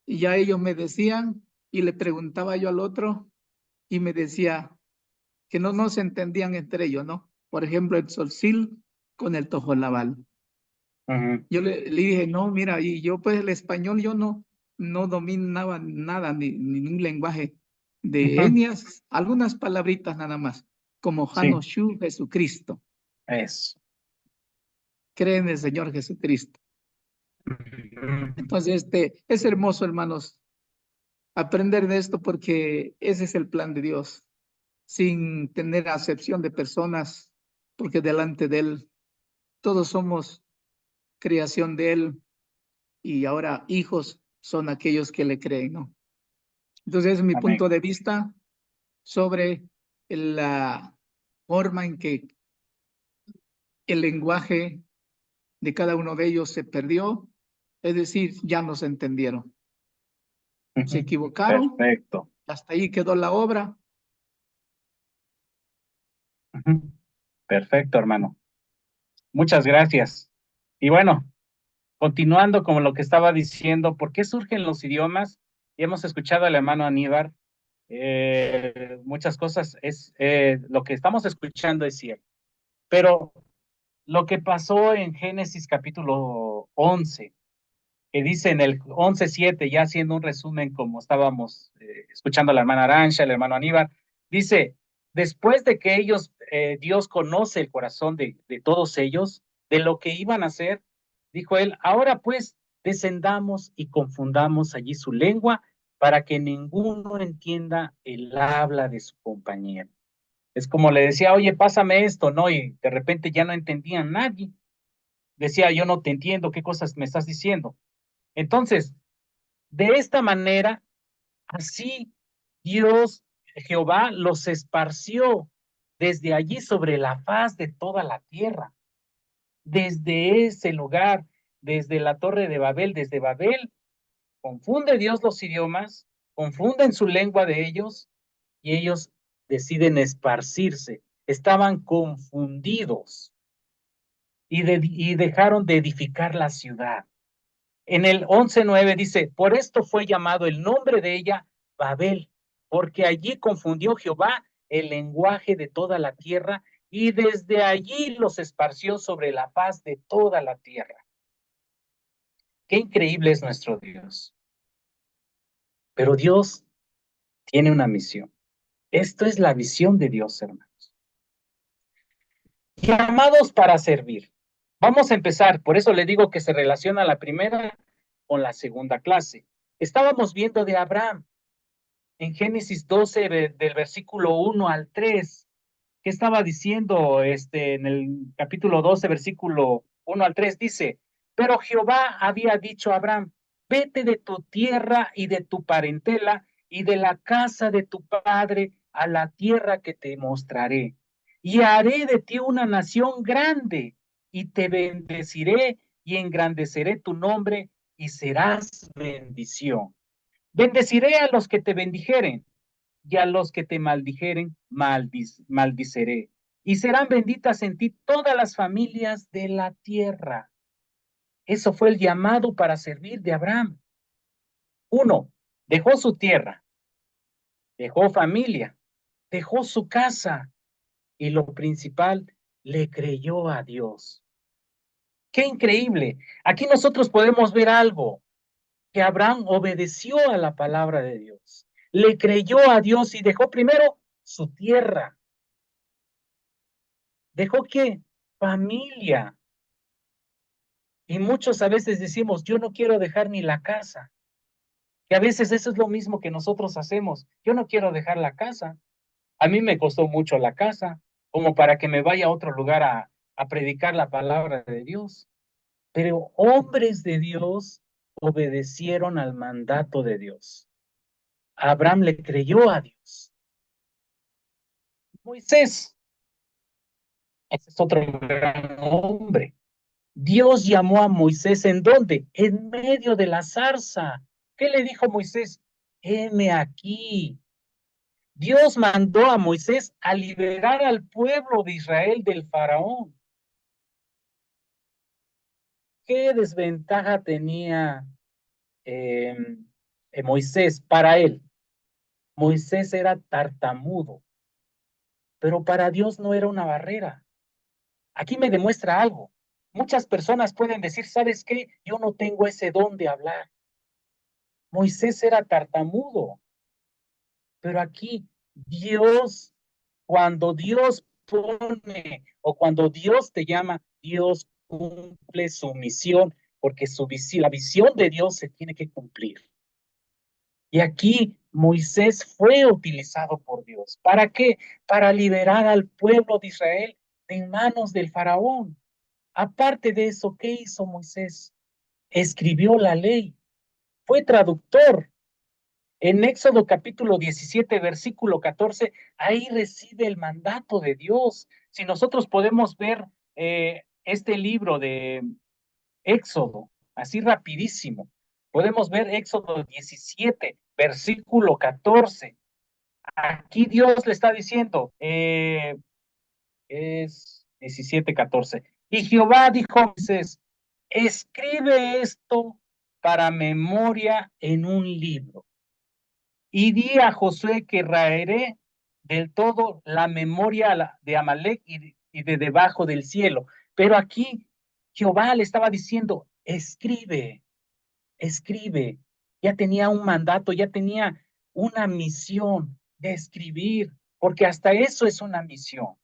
ya ellos me decían y le preguntaba yo al otro y me decía que no se entendían entre ellos, ¿no? Por ejemplo, el Solsil con el Tojolabal. Ujú. Yo le dije, no, mira, y yo pues el español yo no dominaba nada, ni ningún lenguaje de Ujú. etnias, algunas palabritas nada más, como Sí, Hanoshu, Jesucristo, eso. cree en el Señor Jesucristo. Ujú. Entonces, es hermoso, hermanos, aprender de esto porque ese es el plan de Dios, sin tener acepción de personas, porque delante de Él todos somos creación de Él y ahora hijos son aquellos que le creen, ¿no? Entonces, es mi Amén. punto de vista sobre la forma en que el lenguaje de cada uno de ellos se perdió, es decir, ya no se entendieron, se Ujú. equivocaron, Perfecto. hasta ahí quedó la obra. Ujú. Perfecto, hermano. Muchas gracias. Y bueno, continuando con lo que estaba diciendo, ¿por qué surgen los idiomas? Y hemos escuchado al hermano Aníbal, muchas cosas, lo que estamos escuchando es cierto, pero lo que pasó en Génesis capítulo 11, que dice en el 11:7, ya haciendo un resumen como estábamos escuchando a la hermana Arancha, el hermano Aníbal, dice, después de que ellos, Dios conoce el corazón de todos ellos, de lo que iban a hacer, dijo él, ahora pues descendamos y confundamos allí su lengua para que ninguno entienda el habla de su compañero. Es como le decía, oye, pásame esto, ¿no? Y de repente ya no entendía nadie. Decía, yo no te entiendo, ¿qué cosas me estás diciendo? Entonces, de esta manera, así Dios, Jehová, los esparció desde allí sobre la faz de toda la tierra. Desde ese lugar, desde la torre de Babel, desde Babel, confunde Dios los idiomas, confunden su lengua de ellos y ellos deciden esparcirse. Estaban confundidos y dejaron de edificar la ciudad. En el 11:9 dice, por esto fue llamado el nombre de ella Babel, porque allí confundió Jehová el lenguaje de toda la tierra y desde allí los esparció sobre la faz de toda la tierra. Qué increíble es nuestro Dios. Pero Dios tiene una misión. Esto es la visión de Dios, hermanos. Llamados para servir. Vamos a empezar, por eso le digo que se relaciona la primera con la segunda clase. Estábamos viendo de Abraham en Génesis 12, del versículo 1 al 3. ¿Qué estaba diciendo en el capítulo 12, versículo 1 al 3? Dice, pero Jehová había dicho a Abraham, vete de tu tierra y de tu parentela y de la casa de tu padre a la tierra que te mostraré. Y haré de ti una nación grande y te bendeciré y engrandeceré tu nombre y serás bendición. Bendeciré a los que te bendijeren y a los que te maldijeren, maldiceré. Y serán benditas en ti todas las familias de la tierra. Eso fue el llamado para servir de Abraham. 1, dejó su tierra, dejó familia, dejó su casa y lo principal, le creyó a Dios. Qué increíble. Aquí nosotros podemos ver algo, que Abraham obedeció a la palabra de Dios. Le creyó a Dios y dejó primero su tierra. ¿Dejó qué? Familia. Y muchos a veces decimos, yo no quiero dejar ni la casa. Que a veces eso es lo mismo que nosotros hacemos. Yo no quiero dejar la casa. A mí me costó mucho la casa, como para que me vaya a otro lugar a predicar la palabra de Dios. Pero hombres de Dios obedecieron al mandato de Dios. Abraham le creyó a Dios. Moisés, ese es otro gran hombre. Dios llamó a Moisés, ¿en dónde? En medio de la zarza. ¿Qué le dijo Moisés? Heme aquí. Dios mandó a Moisés a liberar al pueblo de Israel del faraón. ¿Qué desventaja tenía Moisés para él? Moisés era tartamudo, pero para Dios no era una barrera. Aquí me demuestra algo. Muchas personas pueden decir, ¿sabes qué? Yo no tengo ese don de hablar. Moisés era tartamudo, pero aquí cuando Dios pone o cuando Dios te llama, Dios cumple su misión, porque la visión de Dios se tiene que cumplir. Y aquí Moisés fue utilizado por Dios. ¿Para qué? Para liberar al pueblo de Israel de manos del faraón. Aparte de eso, ¿qué hizo Moisés? Escribió la ley, fue traductor. En Éxodo capítulo 17, versículo 14, ahí recibe el mandato de Dios. Si nosotros podemos ver este libro de Éxodo, así rapidísimo, podemos ver Éxodo 17, versículo 14. Aquí Dios le está diciendo, es 17, 14. Y Jehová dijo a Moisés, escribe esto para memoria en un libro. Y di a Josué que raeré del todo la memoria de Amalek y de debajo del cielo. Pero aquí Jehová le estaba diciendo, escribe. escribe. Ya tenía un mandato, ya tenía una misión de escribir, porque hasta eso es una misión.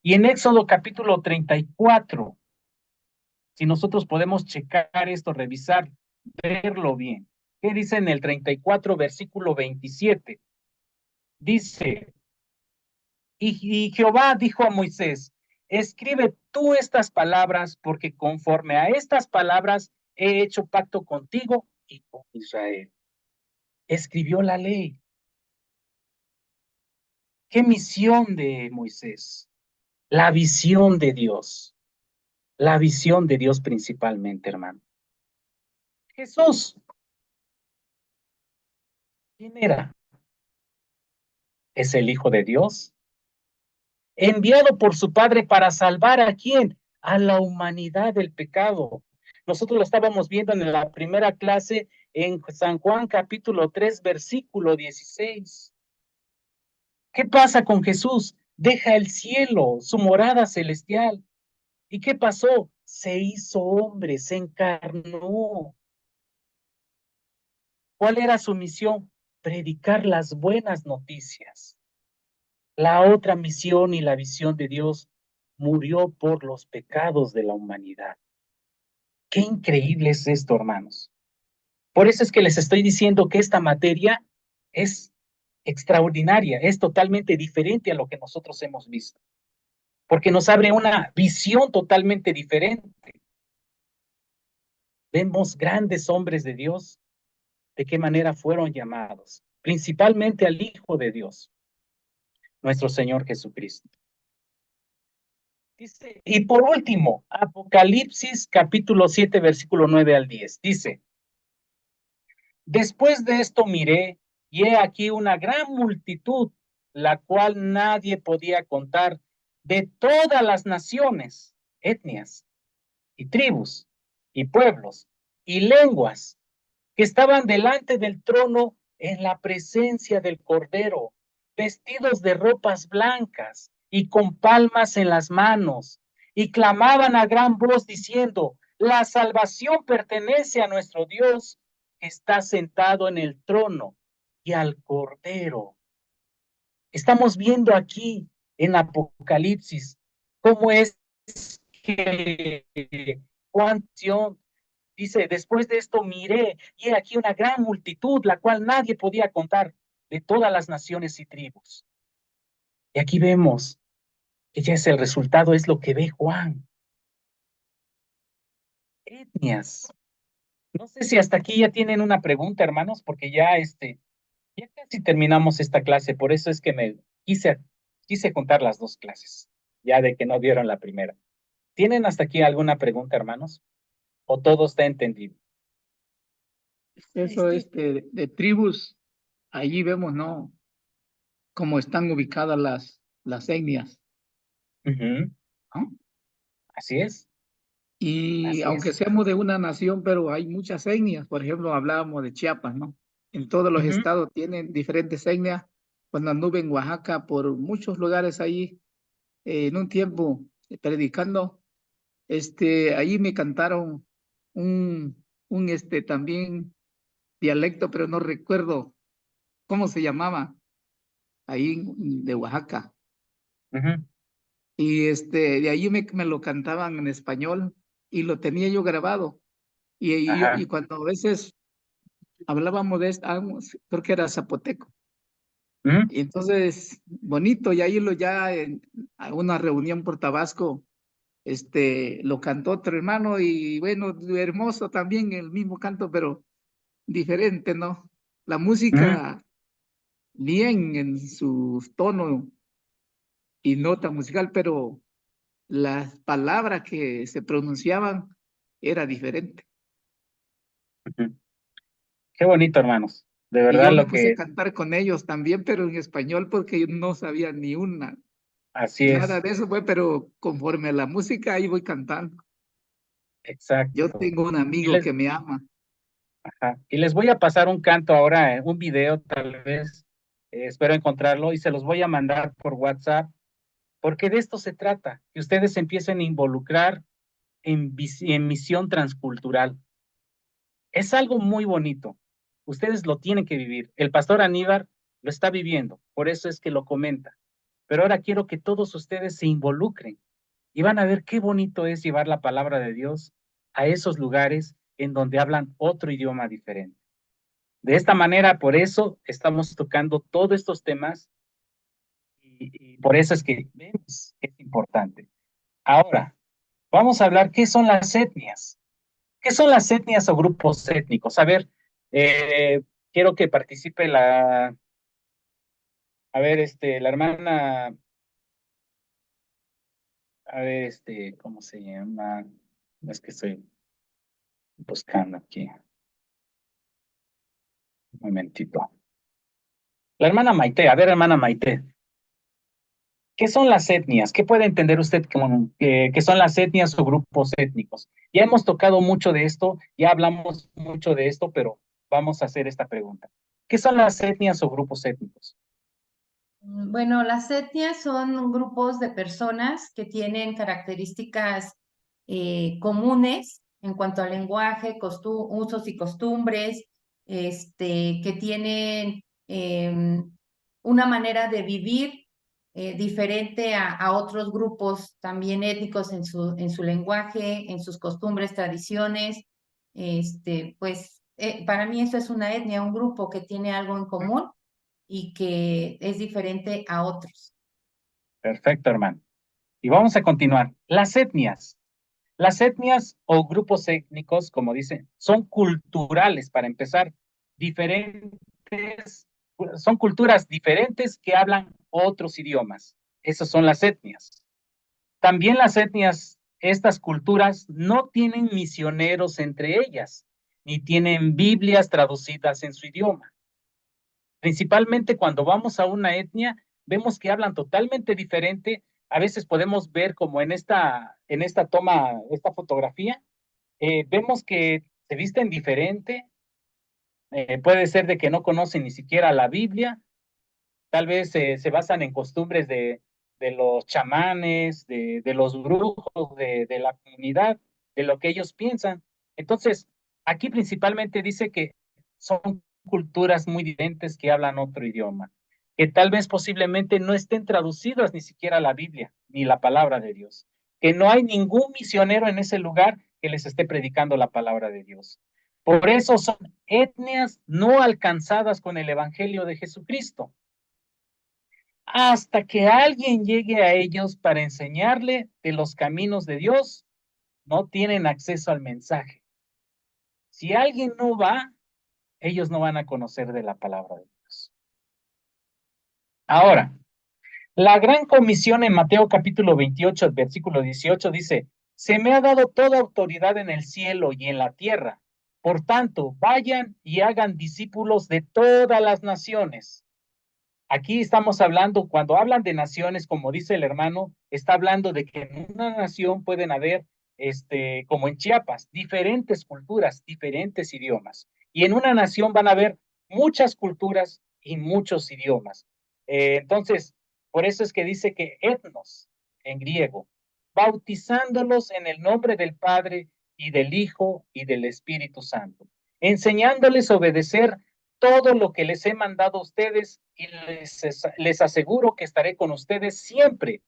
Y en Éxodo capítulo 34, si nosotros podemos checar esto, revisar, verlo bien. ¿Qué dice en el 34, versículo 27? Dice, y Jehová dijo a Moisés, escribe tú estas palabras, porque conforme a estas palabras he hecho pacto contigo y con Israel. Escribió la ley. ¿Qué misión de Moisés? La visión de Dios. La visión de Dios principalmente, hermano. Jesús, ¿quién era? ¿Es el Hijo de Dios? Enviado por su Padre para salvar ¿a quién? A la humanidad del pecado. Nosotros lo estábamos viendo en la primera clase en San Juan capítulo 3, versículo 16. ¿Qué pasa con Jesús? Deja el cielo, su morada celestial. ¿Y qué pasó? Se hizo hombre, se encarnó. ¿Cuál era su misión? Predicar las buenas noticias. La otra misión y la visión de Dios murió por los pecados de la humanidad. Qué increíble es esto, hermanos. Por eso es que les estoy diciendo que esta materia es extraordinaria, es totalmente diferente a lo que nosotros hemos visto, porque nos abre una visión totalmente diferente. Vemos grandes hombres de Dios, de qué manera fueron llamados, principalmente al Hijo de Dios, nuestro Señor Jesucristo. Dice, y por último, Apocalipsis capítulo 7, versículo 9 al 10, dice, después de esto miré, y he aquí una gran multitud, la cual nadie podía contar, de todas las naciones, etnias, y tribus, y pueblos, y lenguas, que estaban delante del trono en la presencia del Cordero, vestidos de ropas blancas y con palmas en las manos, y clamaban a gran voz diciendo, la salvación pertenece a nuestro Dios, que está sentado en el trono, y al Cordero. Estamos viendo aquí en Apocalipsis cómo es que Juan dice, después de esto miré, y he aquí una gran multitud, la cual nadie podía contar, de todas las naciones y tribus. Y aquí vemos que ya es el resultado, es lo que ve Juan. Etnias. No sé si hasta aquí ya tienen una pregunta, hermanos, porque ya casi terminamos esta clase, por eso es que me quise contar las dos clases, ya de que no vieron la primera. ¿Tienen hasta aquí alguna pregunta, hermanos? ¿O todo está entendido? Eso de tribus, allí vemos, ¿no? Cómo están ubicadas las etnias, Ujú. ¿no? Así es, Y así aunque es. seamos de una nación, pero hay muchas etnias. Por ejemplo, hablábamos de Chiapas, ¿no? En todos los Ujú. estados tienen diferentes etnias. Cuando anduve en Oaxaca, por muchos lugares ahí, en un tiempo predicando, ahí me cantaron un también dialecto, pero no recuerdo cómo se llamaba, ahí de Oaxaca. Ujú. Y de ahí me lo cantaban en español y lo tenía yo grabado. Y Ajá. cuando a veces hablábamos de esto, creo que era zapoteco. Ujú. Y entonces, bonito, y ahí a una reunión por Tabasco, lo cantó otro hermano y bueno, hermoso también el mismo canto, pero diferente, ¿no? La Ujú. música bien en su tono y nota musical, pero las palabras que se pronunciaban era diferente. Ujú. Qué bonito, hermanos. De Y verdad yo me lo puse a que cantar con ellos también, pero en español porque yo no sabía ni una, así nada es. de eso, fue, pero conforme a la música ahí voy cantando. Yo Exacto. tengo un Y amigo les, que me ama. ajá. Y les voy a pasar un canto ahora, un video tal vez, espero encontrarlo y se los voy a mandar por WhatsApp, porque de esto se trata, que ustedes se empiecen a involucrar en misión transcultural. Es algo muy bonito. Ustedes lo tienen que vivir. El pastor Aníbal lo está viviendo, por eso es que lo comenta. Pero ahora quiero que todos ustedes se involucren y van a ver qué bonito es llevar la palabra de Dios a esos lugares en donde hablan otro idioma diferente. De esta manera, por eso estamos tocando todos estos temas y por eso es que vemos que es importante. Ahora, vamos a hablar qué son las etnias. ¿Qué son las etnias o grupos étnicos? A ver, quiero que participe la hermana, ¿cómo se llama? No es que estoy buscando aquí. Un momentito. La hermana Maite, a ver, hermana Maite, ¿qué son las etnias? ¿Qué puede entender usted como que son las etnias o grupos étnicos? Ya hemos tocado mucho de esto, ya hablamos mucho de esto, pero vamos a hacer esta pregunta. ¿Qué son las etnias o grupos étnicos? Bueno, las etnias son grupos de personas que tienen características comunes en cuanto al lenguaje, usos y costumbres, que tienen una manera de vivir diferente a otros grupos también étnicos en su lenguaje, en sus costumbres, tradiciones. Para mí eso es una etnia, un grupo que tiene algo en común y que es diferente a otros. Perfecto, hermano. Y vamos a continuar. Las etnias. Las etnias o grupos étnicos, como dicen, son culturales para empezar, diferentes, son culturas diferentes que hablan otros idiomas. Esas son las etnias. También las etnias, estas culturas, no tienen misioneros entre ellas, ni tienen Biblias traducidas en su idioma. Principalmente cuando vamos a una etnia, vemos que hablan totalmente diferente. A veces podemos ver como en esta toma, esta fotografía, vemos que se visten diferente. Puede ser de que no conocen ni siquiera la Biblia. Tal vez se basan en costumbres de los chamanes, de los brujos, de la comunidad, de lo que ellos piensan. Entonces, aquí principalmente dice que son culturas muy diferentes que hablan otro idioma, que tal vez posiblemente no estén traducidas ni siquiera la Biblia, ni la palabra de Dios, que no hay ningún misionero en ese lugar que les esté predicando la palabra de Dios. Por eso son etnias no alcanzadas con el Evangelio de Jesucristo, hasta que alguien llegue a ellos para enseñarle de los caminos de Dios, no tienen acceso al mensaje. Si alguien no va, ellos no van a conocer de la palabra de Dios. Ahora, la gran comisión en Mateo capítulo 28, versículo 18 dice, se me ha dado toda autoridad en el cielo y en la tierra. Por tanto, vayan y hagan discípulos de todas las naciones. Aquí estamos hablando, cuando hablan de naciones, como dice el hermano, está hablando de que en una nación pueden haber, como en Chiapas, diferentes culturas, diferentes idiomas. Y en una nación van a haber muchas culturas y muchos idiomas. Entonces, por eso es que dice que etnos, en griego, bautizándolos en el nombre del Padre y del Hijo y del Espíritu Santo, enseñándoles a obedecer todo lo que les he mandado a ustedes y les aseguro que estaré con ustedes siempre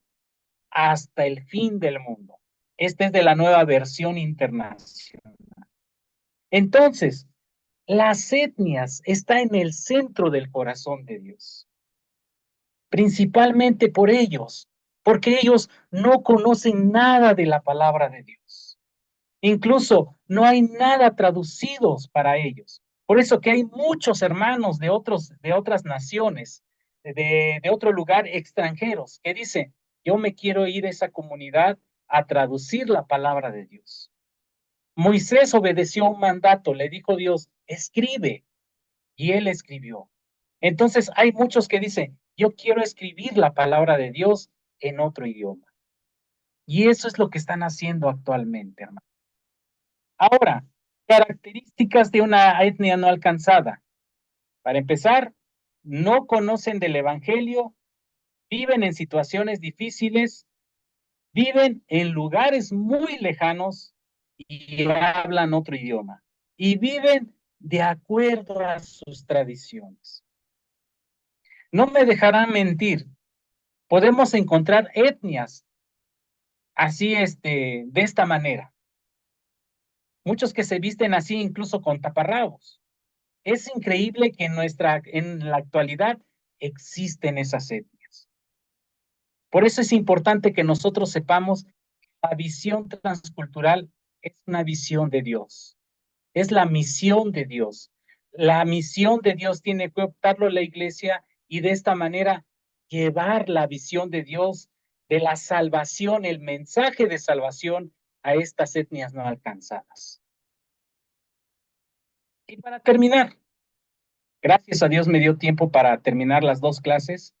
hasta el fin del mundo. Esta es de la nueva versión internacional. Entonces, las etnias están en el centro del corazón de Dios, principalmente por ellos, porque ellos no conocen nada de la palabra de Dios. Incluso no hay nada traducidos para ellos. Por eso que hay muchos hermanos de otras naciones, de otro lugar, extranjeros, que dicen, yo me quiero ir a esa comunidad a traducir la palabra de Dios. Moisés obedeció un mandato, le dijo Dios, escribe, y él escribió. Entonces hay muchos que dicen, yo quiero escribir la palabra de Dios en otro idioma. Y eso es lo que están haciendo actualmente, hermano. Ahora, características de una etnia no alcanzada. Para empezar, no conocen del Evangelio, viven en situaciones difíciles, viven en lugares muy lejanos y hablan otro idioma. y viven de acuerdo a sus tradiciones. No me dejarán mentir, podemos encontrar etnias así, de esta manera. Muchos que se visten así incluso con taparrabos. Es increíble que en la actualidad existen esas etnias. Por eso es importante que nosotros sepamos que la visión transcultural es una visión de Dios. Es la misión de Dios. La misión de Dios tiene que optarlo la iglesia y de esta manera llevar la visión de Dios de la salvación, el mensaje de salvación a estas etnias no alcanzadas. Y para terminar, gracias a Dios me dio tiempo para terminar las dos clases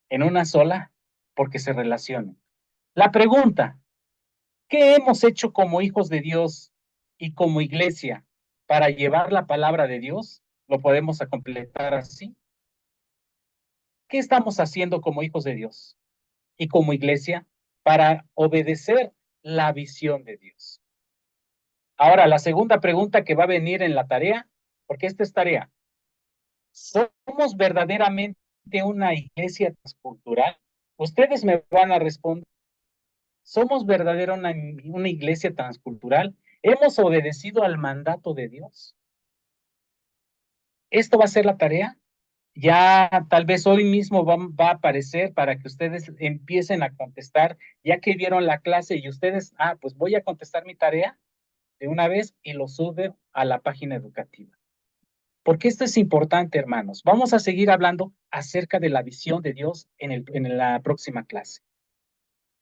en una sola porque se relacionan. La pregunta, ¿qué hemos hecho como hijos de Dios y como iglesia para llevar la palabra de Dios? Lo podemos completar así. ¿Qué estamos haciendo como hijos de Dios y como iglesia para obedecer la visión de Dios? Ahora, la segunda pregunta que va a venir en la tarea, porque esta es tarea. ¿Somos verdaderamente una iglesia transcultural? Ustedes me van a responder. ¿Somos verdaderamente una iglesia transcultural? ¿Hemos obedecido al mandato de Dios? Esto va a ser la tarea. Ya tal vez hoy mismo va a aparecer para que ustedes empiecen a contestar, ya que vieron la clase y ustedes, pues voy a contestar mi tarea de una vez y lo sube a la página educativa. Porque esto es importante, hermanos. Vamos a seguir hablando acerca de la visión de Dios en la próxima clase.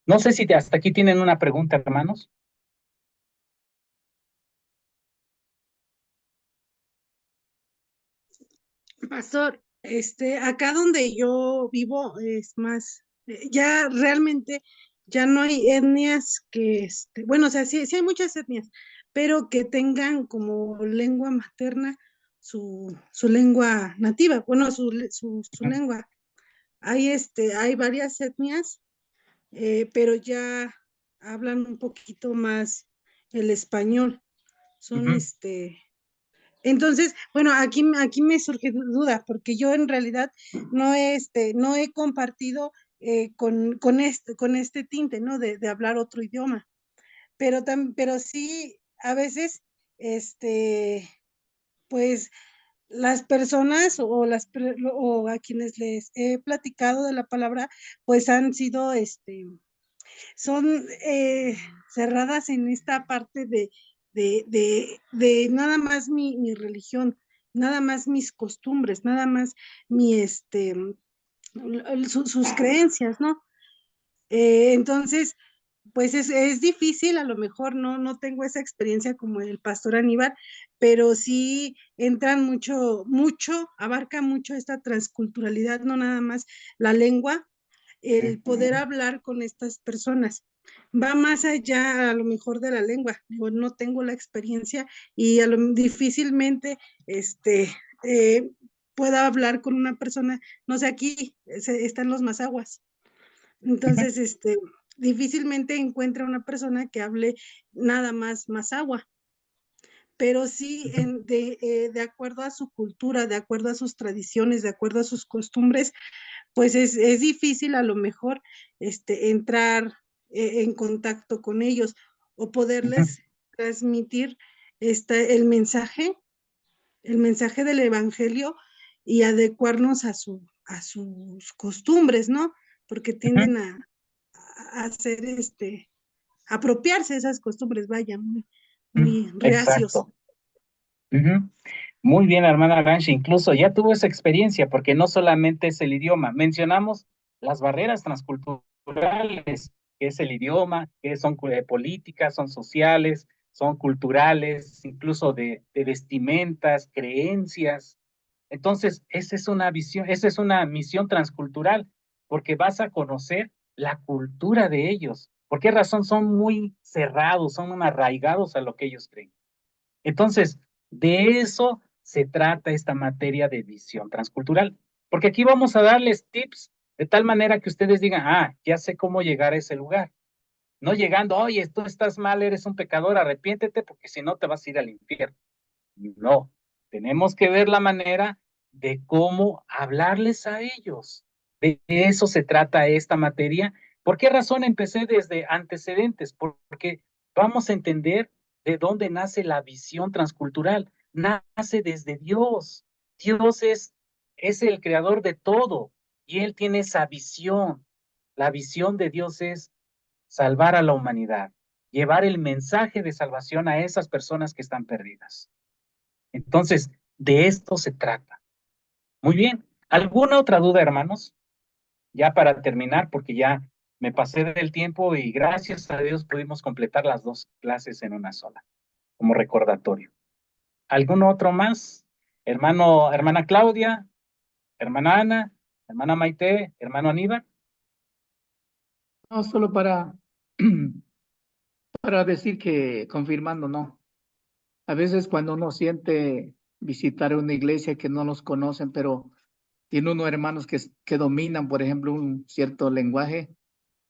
No sé si hasta aquí tienen una pregunta, hermanos. Pastor, acá donde yo vivo es más, ya realmente ya no hay etnias que, bueno, o sea, sí hay muchas etnias, pero que tengan como lengua materna su lengua nativa, bueno, su lengua. Hay varias etnias, pero ya hablan un poquito más el español. Son Entonces, bueno, aquí me surge duda, porque yo en realidad no he compartido con este tinte, ¿no? De hablar otro idioma, pero sí, a veces, pues, las personas o a quienes les he platicado de la palabra, pues han sido, son cerradas en esta parte de nada más mi religión, nada más mis costumbres, nada más sus creencias, ¿no? Entonces, pues es difícil, a lo mejor no tengo esa experiencia como el pastor Aníbal, pero sí entran abarca mucho esta transculturalidad, no nada más la lengua, el poder hablar con estas personas. Va más allá a lo mejor de la lengua. Yo no tengo la experiencia y difícilmente pueda hablar con una persona, no sé, aquí están los mazaguas. Entonces, difícilmente encuentra una persona que hable nada más mazahua, pero sí de acuerdo a su cultura, de acuerdo a sus tradiciones, de acuerdo a sus costumbres, pues es difícil a lo mejor entrar en contacto con ellos o poderles transmitir el mensaje del evangelio y adecuarnos a sus costumbres, ¿no? Porque tienden a hacer apropiarse de esas costumbres, vaya, muy reacios. Exacto. Muy bien, hermana Arancha, incluso ya tuvo esa experiencia, porque no solamente es el idioma, mencionamos las barreras transculturales, que es el idioma, que son políticas, son sociales, son culturales, incluso de vestimentas, creencias. Entonces, esa es una misión transcultural, porque vas a conocer la cultura de ellos. ¿Por qué razón? Son muy cerrados, son arraigados a lo que ellos creen. Entonces, de eso se trata esta materia de visión transcultural, porque aquí vamos a darles tips de tal manera que ustedes digan, ya sé cómo llegar a ese lugar. No llegando, oye, tú estás mal, eres un pecador, arrepiéntete, porque si no te vas a ir al infierno. No, tenemos que ver la manera de cómo hablarles a ellos. De eso se trata esta materia. ¿Por qué razón empecé desde antecedentes? Porque vamos a entender de dónde nace la visión transcultural. Nace desde Dios. Dios es el creador de todo y Él tiene esa visión. La visión de Dios es salvar a la humanidad, llevar el mensaje de salvación a esas personas que están perdidas. Entonces, de esto se trata. Muy bien. ¿Alguna otra duda, hermanos? Ya para terminar, porque ya me pasé del tiempo y gracias a Dios pudimos completar las 2 clases en una sola, como recordatorio. ¿Algún otro más? Hermana Claudia, hermana Ana, hermana Maite, hermano Aníbal. No, solo para decir que, confirmando, no. A veces cuando uno siente visitar una iglesia que no los conocen, pero tiene unos hermanos que dominan, por ejemplo, un cierto lenguaje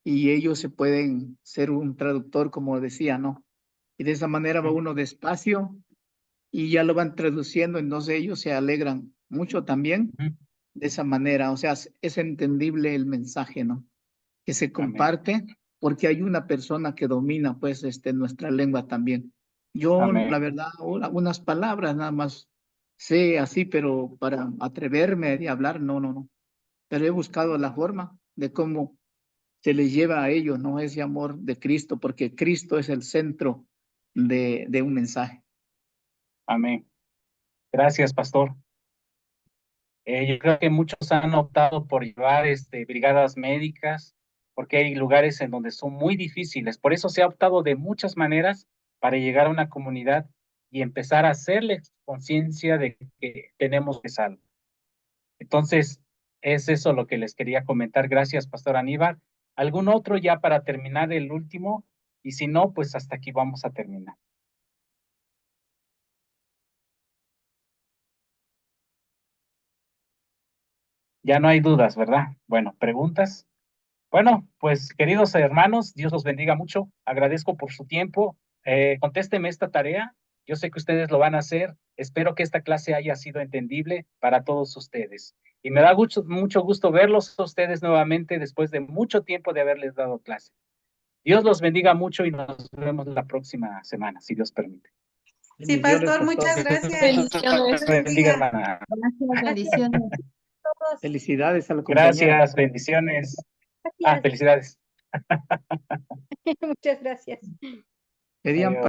y ellos se pueden ser un traductor, como decía, ¿no? Y de esa manera va uno despacio y ya lo van traduciendo, entonces ellos se alegran mucho también de esa manera. O sea, es entendible el mensaje, ¿no? Que se Amén. comparte porque hay una persona que domina, pues, nuestra lengua también. Yo, la Amén. verdad, unas palabras nada más sé así, pero para atreverme a hablar, no, no, no. Pero he buscado la forma de cómo se les lleva a ellos, ¿no? Ese amor de Cristo, porque Cristo es el centro de un mensaje. Amén. Gracias, pastor. Yo creo que muchos han optado por llevar brigadas médicas, porque hay lugares en donde son muy difíciles. Por eso se ha optado de muchas maneras para llegar a una comunidad y empezar a hacerles conciencia de que tenemos que salvar. Entonces, es eso lo que les quería comentar. Gracias, Pastor Aníbal. ¿Algún otro ya para terminar el último? Y si no, pues hasta aquí vamos a terminar. Ya no hay dudas, ¿verdad? Bueno, ¿preguntas? Bueno, pues queridos hermanos, Dios los bendiga mucho. Agradezco por su tiempo. Contésteme esta tarea. Yo sé que ustedes lo van a hacer. Espero que esta clase haya sido entendible para todos ustedes. Y me da mucho, mucho gusto verlos a ustedes nuevamente después de mucho tiempo de haberles dado clase. Dios los bendiga mucho y nos vemos la próxima semana, si Dios permite. Sí, Bendiciones, pastor, muchas pastor. gracias. Dios Bendiciones. los bendiga, hermana. Gracias, bendiciones. Todos. Felicidades a la compañera. Gracias, bendiciones. Gracias. Felicidades. Muchas gracias. Querían Adiós.